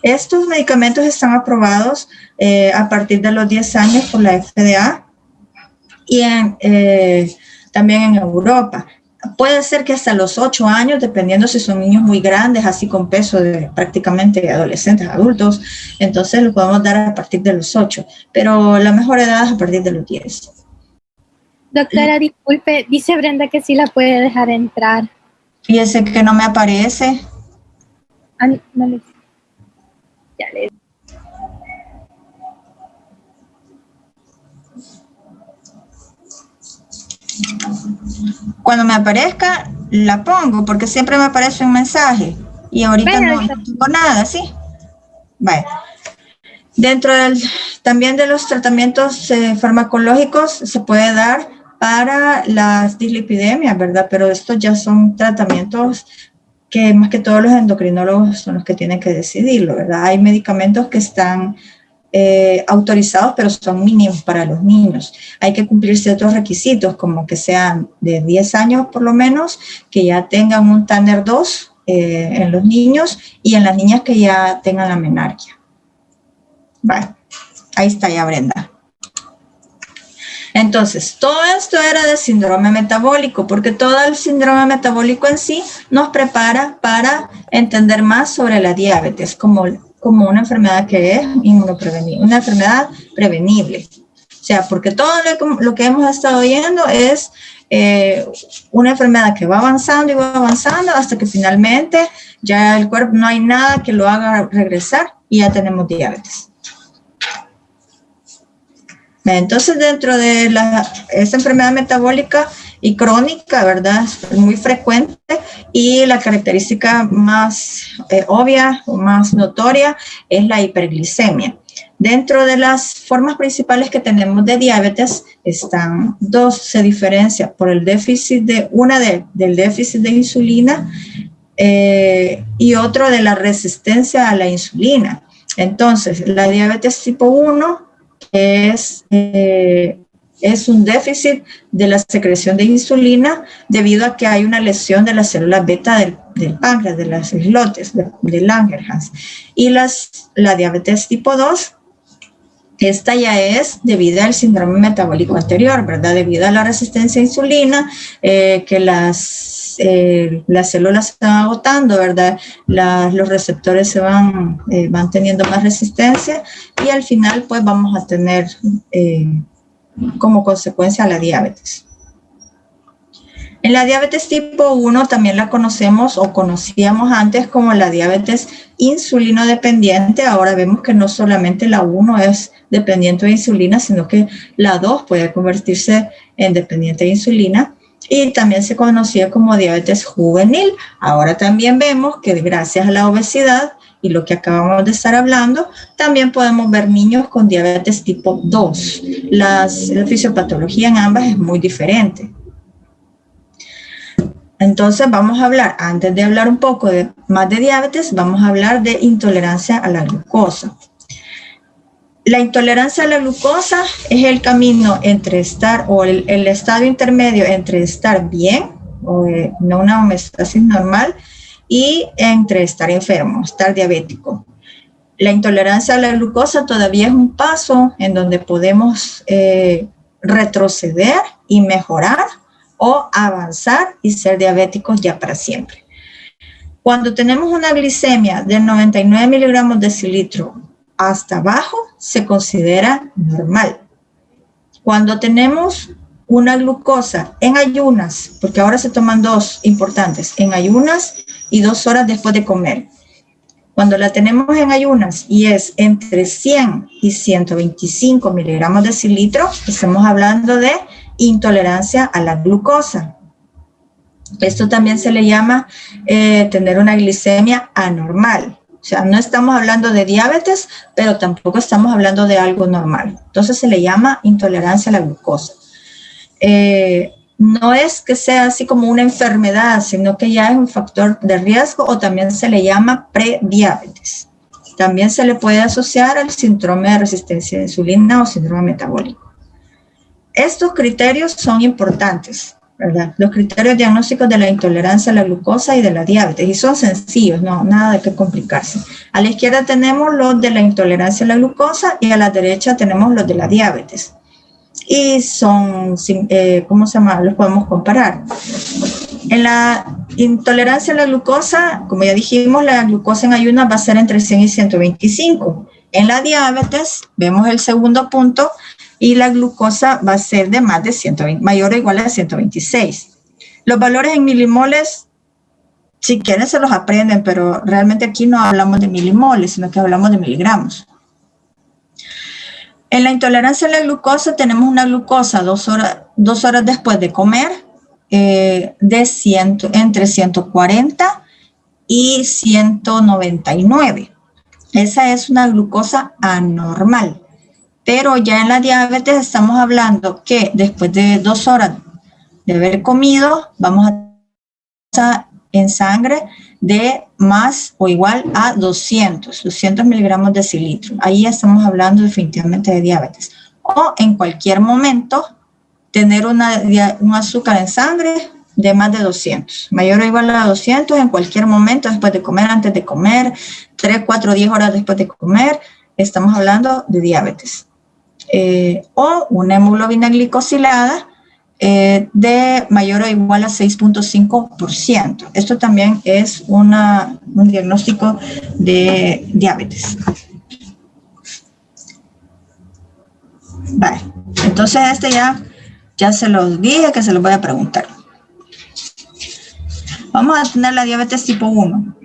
Estos medicamentos están aprobados a partir de los 10 años por la FDA y también en Europa. Puede ser que hasta los 8 años, dependiendo si son niños muy grandes, así con peso de prácticamente adolescentes, adultos, entonces lo podemos dar a partir de los 8, pero la mejor edad es a partir de los 10. Doctora, disculpe, dice Brenda que sí la puede dejar entrar. Fíjese que no me aparece. No, ya le... Cuando me aparezca, la pongo, porque siempre me aparece un mensaje. Y ahorita no tengo nada, ¿sí? Vale. Dentro también de los tratamientos farmacológicos se puede dar para las dislipidemias, ¿verdad? Pero estos ya son tratamientos que más que todos los endocrinólogos son los que tienen que decidirlo, ¿verdad? Hay medicamentos que están autorizados, pero son mínimos para los niños. Hay que cumplir ciertos requisitos, como que sean de 10 años por lo menos, que ya tengan un Tanner 2 en los niños y en las niñas que ya tengan la menarquia. Vale, ahí está ya Brenda. Entonces, todo esto era de síndrome metabólico, porque todo el síndrome metabólico en sí nos prepara para entender más sobre la diabetes, como una enfermedad que es inmunoprevenible, una enfermedad prevenible. O sea, porque todo lo que hemos estado oyendo es una enfermedad que va avanzando y va avanzando hasta que finalmente ya el cuerpo no hay nada que lo haga regresar y ya tenemos diabetes. Entonces, dentro de esta enfermedad metabólica y crónica, ¿verdad? Es muy frecuente y la característica más obvia o más notoria es la hiperglicemia. Dentro de las formas principales que tenemos de diabetes están dos, se diferencia por el déficit del déficit de insulina y otro de la resistencia a la insulina. Entonces, la diabetes tipo 1 es un déficit de la secreción de insulina debido a que hay una lesión de las células beta del páncreas, de las islotes, de Langerhans. Y la diabetes tipo 2, esta ya es debido al síndrome metabólico anterior, ¿verdad? Debido a la resistencia a insulina, que las células se van agotando, ¿verdad? Los receptores se van teniendo más resistencia y al final pues vamos a tener como consecuencia la diabetes. En la diabetes tipo 1 también la conocemos o conocíamos antes como la diabetes insulinodependiente. Ahora vemos que no solamente la 1 es dependiente de insulina, sino que la 2 puede convertirse en dependiente de insulina. Y también se conocía como diabetes juvenil. Ahora también vemos que gracias a la obesidad y lo que acabamos de estar hablando, también podemos ver niños con diabetes tipo 2. La fisiopatología en ambas es muy diferente. Entonces vamos a hablar, antes de hablar un poco más de diabetes, vamos a hablar de intolerancia a la glucosa. La intolerancia a la glucosa es el camino entre estar, o el estado intermedio entre estar bien, o no una homeostasis normal, y entre estar enfermo, estar diabético. La intolerancia a la glucosa todavía es un paso en donde podemos retroceder y mejorar, o avanzar y ser diabéticos ya para siempre. Cuando tenemos una glicemia de 99 miligramos decilitro hasta abajo, se considera normal. Cuando tenemos una glucosa en ayunas, porque ahora se toman dos importantes, en ayunas y 2 horas después de comer. Cuando la tenemos en ayunas y es entre 100 y 125 miligramos decilitro, estamos hablando de intolerancia a la glucosa. Esto también se le llama tener una glicemia anormal. O sea, no estamos hablando de diabetes, pero tampoco estamos hablando de algo normal. Entonces se le llama intolerancia a la glucosa. No es que sea así como una enfermedad, sino que ya es un factor de riesgo, o también se le llama prediabetes. También se le puede asociar al síndrome de resistencia a la insulina o síndrome metabólico. Estos criterios son importantes, ¿verdad? Los criterios diagnósticos de la intolerancia a la glucosa y de la diabetes, y son sencillos, no, nada de qué complicarse. A la izquierda tenemos los de la intolerancia a la glucosa y a la derecha tenemos los de la diabetes. Y son, ¿cómo se llama? Los podemos comparar. En la intolerancia a la glucosa, como ya dijimos, la glucosa en ayunas va a ser entre 100 y 125. En la diabetes, vemos el segundo punto, y la glucosa va a ser de más de 120, mayor o igual a 126. Los valores en milimoles, si quieren se los aprenden, pero realmente aquí no hablamos de milimoles, sino que hablamos de miligramos. En la intolerancia a la glucosa tenemos una glucosa 2 horas después de comer entre 140 y 199. Esa es una glucosa anormal. Pero ya en la diabetes estamos hablando que después de 2 horas de haber comido, vamos a en sangre de más o igual a 200 miligramos de decilitro. Ahí estamos hablando definitivamente de diabetes. O en cualquier momento tener un azúcar en sangre de más de 200. Mayor o igual a 200 en cualquier momento, después de comer, antes de comer, 3, 4, 10 horas después de comer, estamos hablando de diabetes. O una hemoglobina glicosilada de mayor o igual a 6.5%. Esto también es un diagnóstico de diabetes. Vale, entonces este ya se los dije que se los voy a preguntar. Vamos a tener la diabetes tipo 1.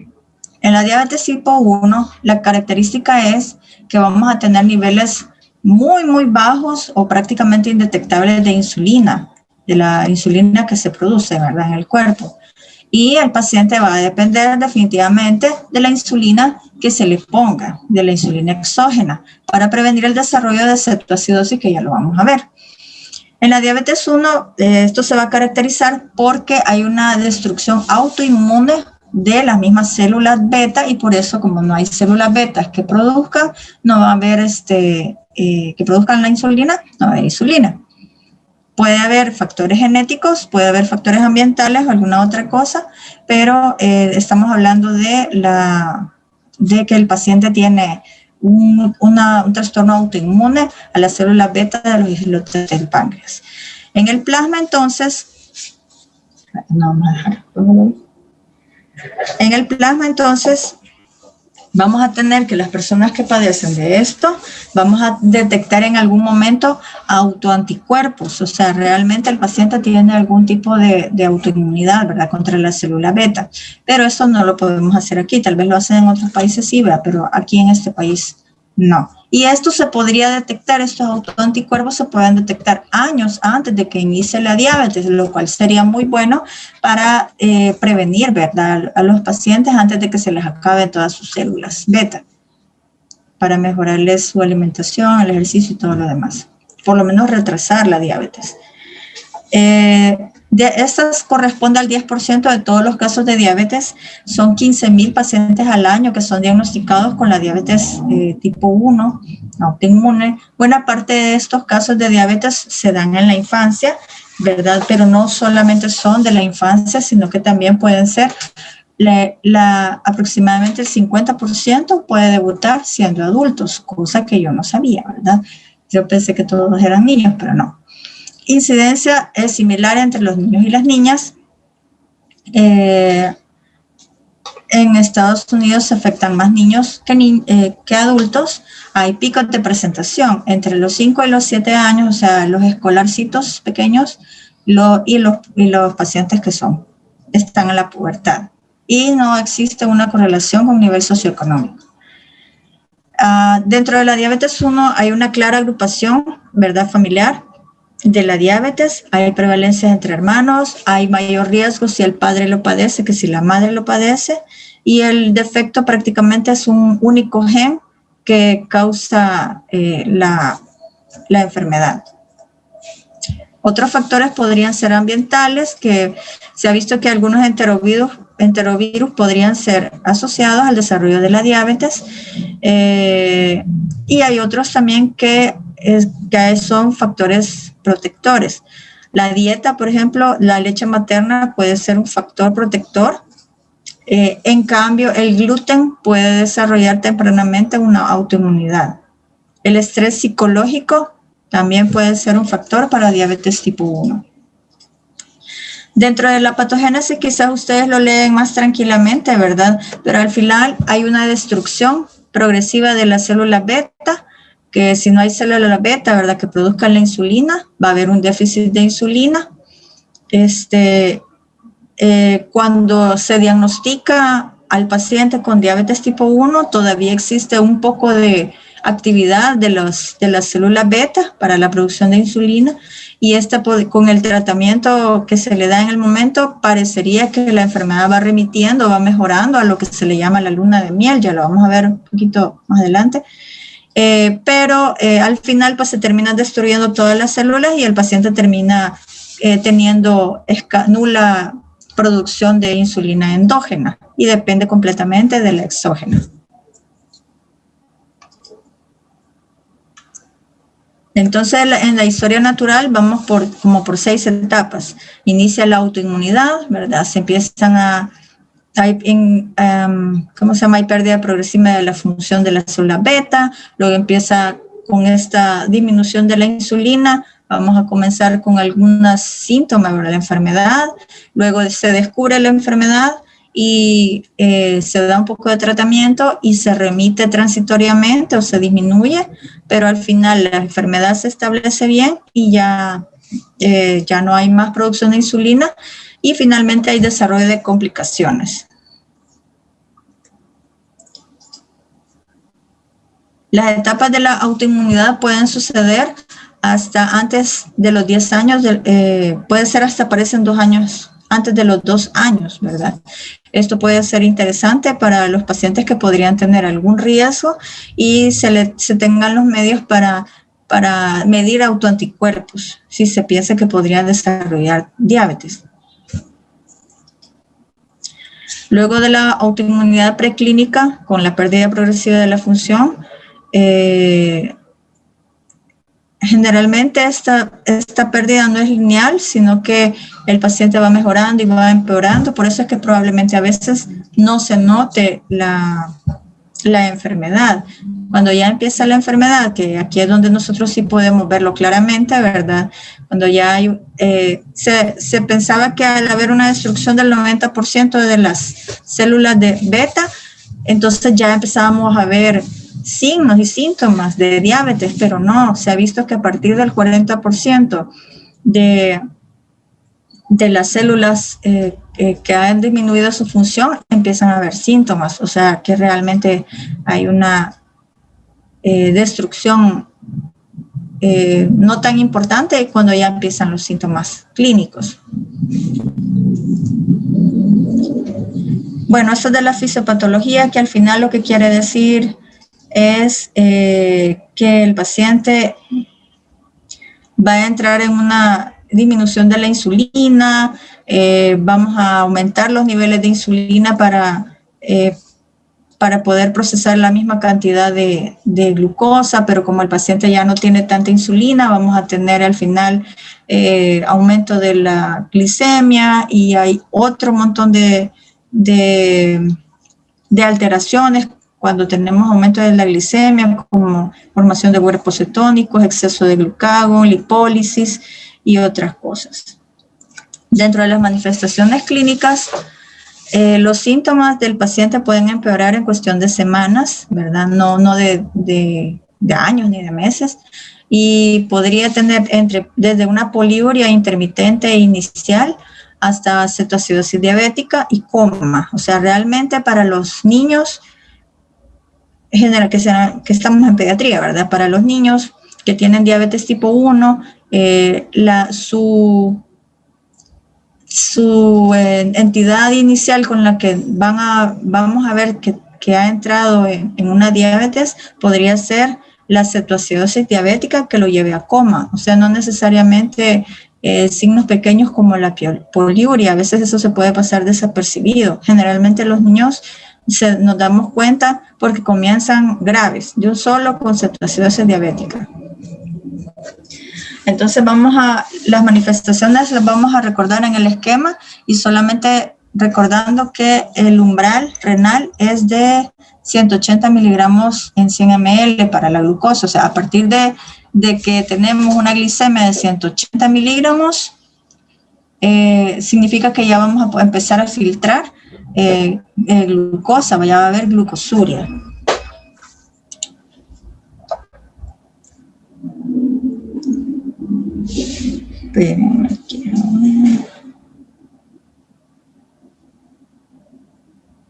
En la diabetes tipo 1, la característica es que vamos a tener niveles muy, muy bajos o prácticamente indetectables de insulina, de la insulina que se produce, ¿verdad?, en el cuerpo. Y el paciente va a depender definitivamente de la insulina que se le ponga, de la insulina exógena, para prevenir el desarrollo de cetoacidosis, que ya lo vamos a ver. En la diabetes 1, esto se va a caracterizar porque hay una destrucción autoinmune de las mismas células beta, y por eso, como no hay células betas que produzcan, no va a haber que produzcan la insulina, no va a haber insulina. Puede haber factores genéticos, puede haber factores ambientales o alguna otra cosa, pero estamos hablando de que el paciente tiene un trastorno autoinmune a las células beta de los islotes del páncreas. En el plasma, entonces, vamos a tener que las personas que padecen de esto, vamos a detectar en algún momento autoanticuerpos, o sea, realmente el paciente tiene algún tipo de autoinmunidad, ¿verdad?, contra la célula beta, pero eso no lo podemos hacer aquí. Tal vez lo hacen en otros países, sí, ¿verdad?, pero aquí en este país no. Y esto se podría detectar, estos autoanticuerpos se pueden detectar años antes de que inicie la diabetes, lo cual sería muy bueno para prevenir, ¿verdad?, a los pacientes antes de que se les acaben todas sus células beta, para mejorarles su alimentación, el ejercicio y todo lo demás. Por lo menos retrasar la diabetes. Estas corresponde al 10% de todos los casos de diabetes. Son 15,000 pacientes al año que son diagnosticados con la diabetes tipo 1, autoinmune. Buena parte de estos casos de diabetes se dan en la infancia, ¿verdad? Pero no solamente son de la infancia, sino que también pueden ser aproximadamente el 50% puede debutar siendo adultos, cosa que yo no sabía, ¿verdad? Yo pensé que todos eran niños, pero no. Incidencia es similar entre los niños y las niñas. En Estados Unidos se afectan más niños que adultos. Hay picos de presentación entre los 5 y los 7 años, o sea, los escolarcitos pequeños y los pacientes que están en la pubertad. Y no existe una correlación con nivel socioeconómico. Dentro de la diabetes 1 hay una clara agrupación, ¿verdad?, familiar de la diabetes. Hay prevalencia entre hermanos, hay mayor riesgo si el padre lo padece que si la madre lo padece, y el defecto prácticamente es un único gen que causa la enfermedad. Otros factores podrían ser ambientales, que se ha visto que algunos enterovirus podrían ser asociados al desarrollo de la diabetes, y hay otros también que son factores protectores. La dieta, por ejemplo, la leche materna puede ser un factor protector. En cambio, el gluten puede desarrollar tempranamente una autoinmunidad. El estrés psicológico también puede ser un factor para diabetes tipo 1. Dentro de la patogénesis quizás ustedes lo leen más tranquilamente, ¿verdad? Pero al final hay una destrucción progresiva de las células beta, que si no hay células beta, ¿verdad?, que produzcan la insulina, va a haber un déficit de insulina. Cuando se diagnostica al paciente con diabetes tipo 1, todavía existe un poco de actividad de las células beta para la producción de insulina, y con el tratamiento que se le da en el momento parecería que la enfermedad va remitiendo, va mejorando a lo que se le llama la luna de miel. Ya lo vamos a ver un poquito más adelante. Pero al final pues se terminan destruyendo todas las células y el paciente termina teniendo nula producción de insulina endógena y depende completamente de la exógena. Entonces, en la historia natural vamos como por 6 etapas. Inicia la autoinmunidad, ¿verdad? Se empiezan hay pérdida progresiva de la función de la célula beta, luego empieza con esta disminución de la insulina, vamos a comenzar con algunos síntomas de la enfermedad, luego se descubre la enfermedad y se da un poco de tratamiento y se remite transitoriamente o se disminuye, pero al final la enfermedad se establece bien y ya no hay más producción de insulina y finalmente hay desarrollo de complicaciones. Las etapas de la autoinmunidad pueden suceder hasta antes de los 10 años, puede ser hasta aparecen 2 años, antes de los 2 años, ¿verdad? Esto puede ser interesante para los pacientes que podrían tener algún riesgo y se tengan los medios para medir autoanticuerpos si se piensa que podrían desarrollar diabetes. Luego de la autoinmunidad preclínica, con la pérdida progresiva de la función, generalmente esta pérdida no es lineal, sino que el paciente va mejorando y va empeorando. Por eso es que probablemente a veces no se note la enfermedad. Cuando ya empieza la enfermedad, que aquí es donde nosotros sí podemos verlo claramente, ¿verdad? Cuando ya hay, se pensaba que al haber una destrucción del 90% de las células de beta, entonces ya empezábamos a ver signos y síntomas de diabetes, pero no, se ha visto que a partir del 40% de las células que han disminuido su función empiezan a haber síntomas, o sea que realmente hay una destrucción no tan importante cuando ya empiezan los síntomas clínicos. Bueno, esto de la fisiopatología, que al final lo que quiere decir es que el paciente va a entrar en una disminución de la insulina, vamos a aumentar los niveles de insulina para poder procesar la misma cantidad de glucosa, pero como el paciente ya no tiene tanta insulina, vamos a tener al final aumento de la glicemia y hay otro montón de alteraciones cuando tenemos aumento de la glicemia, como formación de cuerpos cetónicos, exceso de glucagón, lipólisis y otras cosas. Dentro de las manifestaciones clínicas, los síntomas del paciente pueden empeorar en cuestión de semanas, ¿verdad? No de años ni de meses, y podría tener desde una poliuria intermitente e inicial hasta cetoacidosis diabética y coma. O sea, realmente para los niños, en general, que estamos en pediatría, ¿verdad? Para los niños que tienen diabetes tipo 1, su entidad inicial con la que vamos a ver que ha entrado en una diabetes podría ser la cetoacidosis diabética que lo lleve a coma. O sea, no necesariamente signos pequeños como la poliuria. A veces eso se puede pasar desapercibido. Generalmente los niños nos damos cuenta porque comienzan graves, de un solo con cetoacidosis diabética. Entonces las manifestaciones las vamos a recordar en el esquema y solamente recordando que el umbral renal es de 180 miligramos en 100 ml para la glucosa. O sea, a partir de que tenemos una glicemia de 180 miligramos, significa que ya vamos a empezar a filtrar glucosa, ya va a haber glucosuria. Esperen aquí.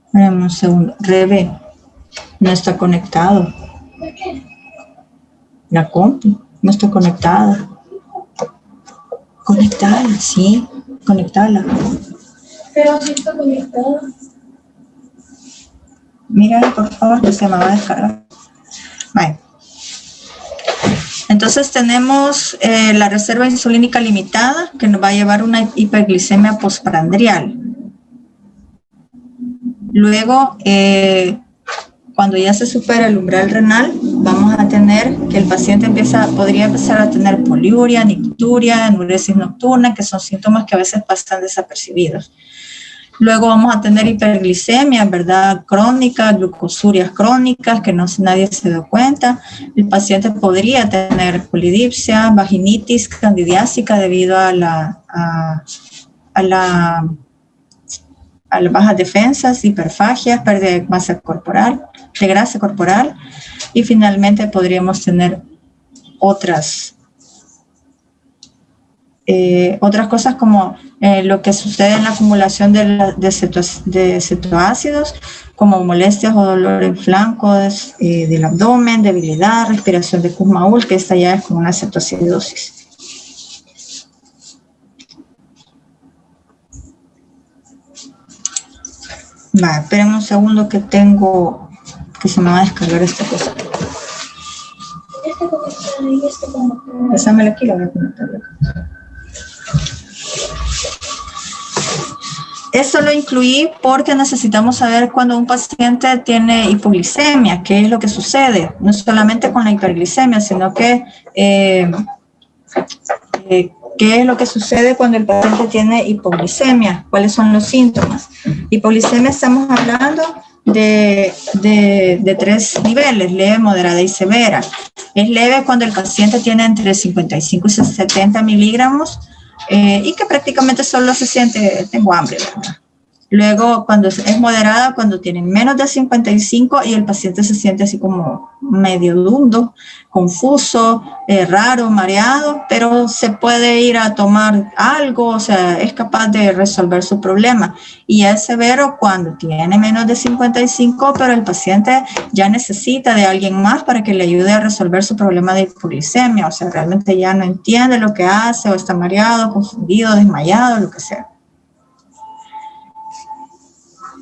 Esperen un segundo. Rebe, no está conectado. La compu no está conectada. Conectada, sí, conectada. Pero sí está conectada. Mira, por favor, que se me va a descargar. Vale. Entonces tenemos la reserva insulínica limitada, que nos va a llevar una hiperglicemia postprandial. Luego, cuando ya se supera el umbral renal, vamos a tener que el paciente podría empezar a tener poliuria, nicturia, enuresis nocturna, que son síntomas que a veces pasan desapercibidos. Luego vamos a tener hiperglicemia, ¿verdad? Crónica, glucosurias crónicas, que nadie se da cuenta. El paciente podría tener polidipsia, vaginitis candidiásica debido a las bajas defensas, hiperfagia, pérdida de masa corporal, de grasa corporal. Y finalmente podríamos tener otras cosas como lo que sucede en la acumulación de cetoácidos, como molestias o dolor en flancos del abdomen, debilidad, respiración de Kussmaul, que esta ya es como una cetoacidosis. Vale, esperen un segundo que se me va a descargar esta cosa. Pásamela aquí, la voy a conectar acá. Esto lo incluí porque necesitamos saber cuando un paciente tiene hipoglicemia, qué es lo que sucede, no solamente con la hiperglicemia, sino que qué es lo que sucede cuando el paciente tiene hipoglicemia, cuáles son los síntomas. Hipoglicemia estamos hablando de 3 niveles, leve, moderada y severa. Es leve cuando el paciente tiene entre 55 y 70 miligramos y que prácticamente solo se siente, tengo hambre, ¿verdad? Luego, cuando es moderada, cuando tienen menos de 55 y el paciente se siente así como medio dundo, confuso, raro, mareado, pero se puede ir a tomar algo, o sea, es capaz de resolver su problema. Y es severo cuando tiene menos de 55, pero el paciente ya necesita de alguien más para que le ayude a resolver su problema de hipoglicemia, o sea, realmente ya no entiende lo que hace, o está mareado, confundido, desmayado, lo que sea.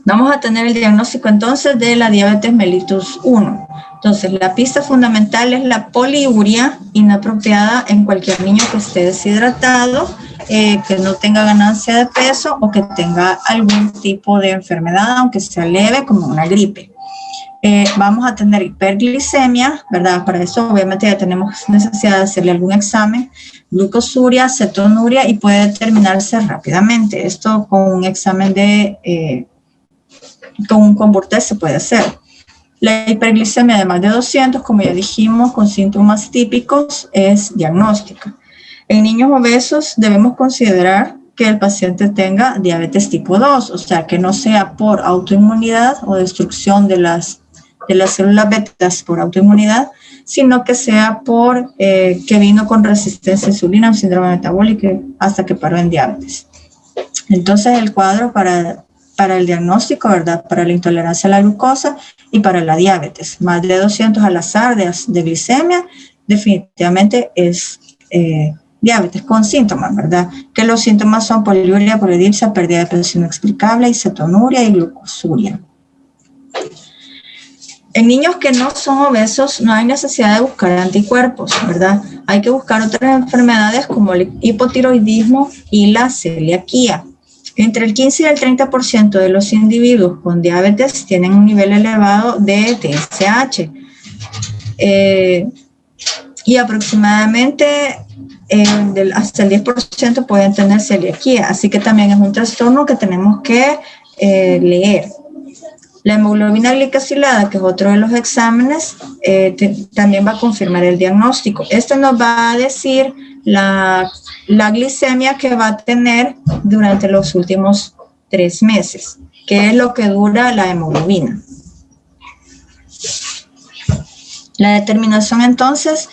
Vamos a tener el diagnóstico entonces de la diabetes mellitus 1. Entonces, la pista fundamental es la poliuria inapropiada en cualquier niño que esté deshidratado, que no tenga ganancia de peso o que tenga algún tipo de enfermedad, aunque sea leve, como una gripe. Vamos a tener hiperglicemia, ¿verdad? Para eso obviamente ya tenemos necesidad de hacerle algún examen, glucosuria, cetonuria y puede determinarse rápidamente. Esto con un examen con un Conburtest se puede hacer. La hiperglicemia de más de 200, como ya dijimos, con síntomas típicos, es diagnóstica. En niños obesos debemos considerar que el paciente tenga diabetes tipo 2, o sea, que no sea por autoinmunidad o destrucción de las células betas por autoinmunidad, sino que sea por que vino con resistencia a insulina, un síndrome metabólico, hasta que paró en diabetes. Entonces, el cuadro para el diagnóstico, ¿verdad? Para la intolerancia a la glucosa y para la diabetes. Más de 200 al azar de glicemia, definitivamente es diabetes con síntomas, ¿verdad? Que los síntomas son poliuria, polidipsia, pérdida de peso inexplicable, y cetonuria y glucosuria. En niños que no son obesos no hay necesidad de buscar anticuerpos, ¿verdad? Hay que buscar otras enfermedades como el hipotiroidismo y la celiaquía. Entre el 15 y el 30% de los individuos con diabetes tienen un nivel elevado de TSH. Y aproximadamente hasta el 10% pueden tener celiaquía. Así que también es un trastorno que tenemos que leer. La hemoglobina glicosilada, que es otro de los exámenes, también va a confirmar el diagnóstico. Esto nos va a decir la glicemia que va a tener durante los últimos 3 meses, que es lo que dura la hemoglobina. La determinación entonces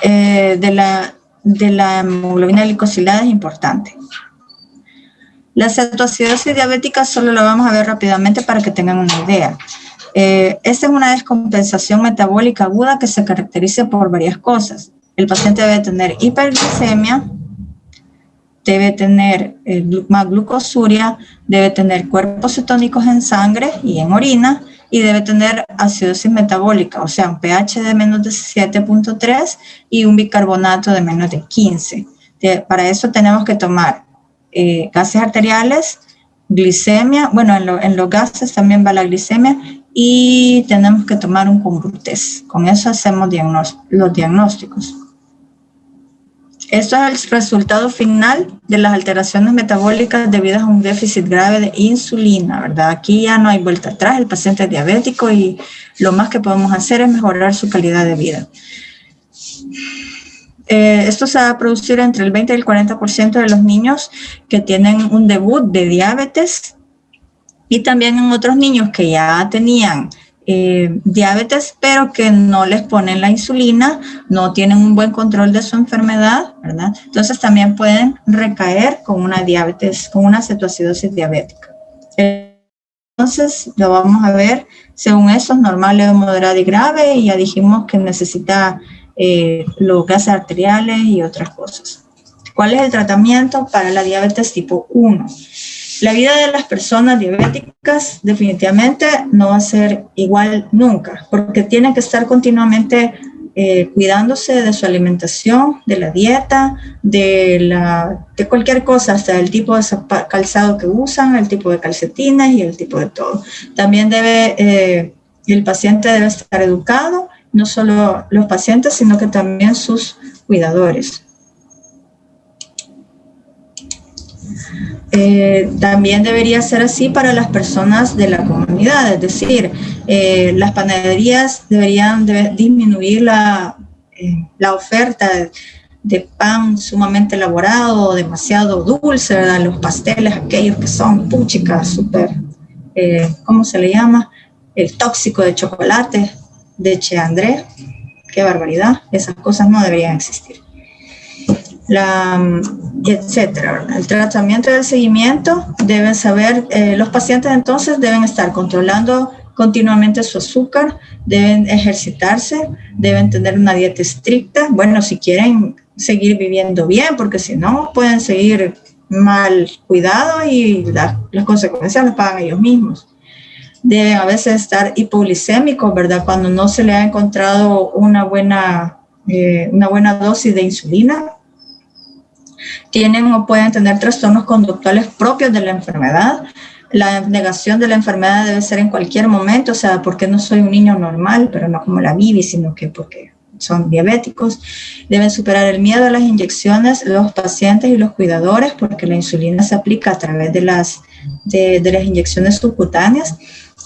de la hemoglobina glicosilada es importante. La cetoacidosis diabética solo la vamos a ver rápidamente para que tengan una idea. Esta es una descompensación metabólica aguda que se caracteriza por varias cosas. El paciente debe tener hiperglicemia, debe tener más glucosuria, debe tener cuerpos cetónicos en sangre y en orina, y debe tener acidosis metabólica, o sea, un pH de menos de 7.3 y un bicarbonato de menos de 15. Para eso tenemos que tomar gases arteriales, glicemia, bueno, en los gases también va la glicemia, y tenemos que tomar un Conburtest. Con eso hacemos los diagnósticos. Esto es el resultado final de las alteraciones metabólicas debidas a un déficit grave de insulina, ¿verdad? Aquí ya no hay vuelta atrás, el paciente es diabético y lo más que podemos hacer es mejorar su calidad de vida. Esto se va a producir entre el 20 y el 40% de los niños que tienen un debut de diabetes, y también en otros niños que ya tenían diabetes, pero que no les ponen la insulina, no tienen un buen control de su enfermedad, ¿verdad? Entonces también pueden recaer con una diabetes, con una cetoacidosis diabética. Entonces lo vamos a ver según eso, es normal, leve, moderada y grave, y ya dijimos que necesita los gases arteriales y otras cosas. ¿Cuál es el tratamiento para la diabetes tipo 1? La vida de las personas diabéticas definitivamente no va a ser igual nunca, porque tienen que estar continuamente cuidándose de su alimentación, de la dieta, de cualquier cosa, hasta el tipo de calzado que usan, el tipo de calcetines y el tipo de todo. También el paciente debe estar educado, no solo los pacientes, sino que también sus cuidadores. También debería ser así para las personas de la comunidad, es decir, las panaderías deberían disminuir la oferta de pan sumamente elaborado, demasiado dulce, ¿verdad? Los pasteles, aquellos que son puchicas, súper, ¿cómo se le llama? El tóxico de chocolate, de Che André, qué barbaridad, esas cosas no deberían existir. Etcétera. El tratamiento y el seguimiento deben saber, los pacientes entonces deben estar controlando continuamente su azúcar, deben ejercitarse, deben tener una dieta estricta, bueno, si quieren seguir viviendo bien, porque si no pueden seguir mal cuidados y las consecuencias las pagan ellos mismos. Deben a veces estar hipoglicémicos, ¿verdad? Cuando no se le ha encontrado una buena dosis de insulina. Tienen o pueden tener trastornos conductuales propios de la enfermedad. La negación de la enfermedad debe ser en cualquier momento, o sea, porque no soy un niño normal, pero no como la Bibi, sino que porque son diabéticos. Deben superar el miedo a las inyecciones los pacientes y los cuidadores, porque la insulina se aplica a través de las inyecciones subcutáneas,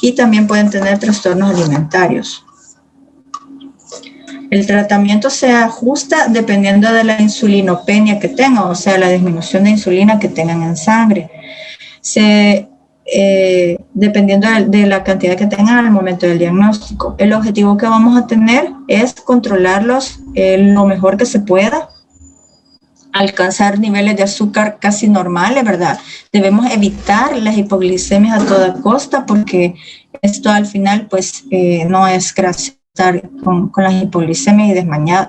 y también pueden tener trastornos alimentarios. El tratamiento se ajusta dependiendo de la insulinopenia que tengan, o sea, la disminución de insulina que tengan en sangre. Dependiendo de la cantidad que tengan al momento del diagnóstico. El objetivo que vamos a tener es controlarlos lo mejor que se pueda, alcanzar niveles de azúcar casi normales, ¿verdad? Debemos evitar las hipoglicemias a toda costa, porque esto al final pues no es gracia estar con las hipoglicemias y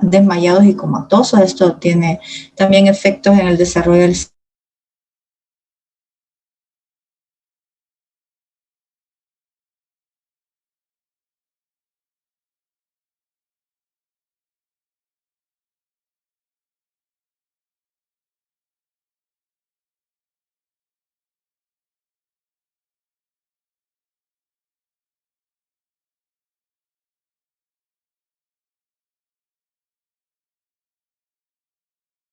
desmayados y comatosos. Esto tiene también efectos en el desarrollo del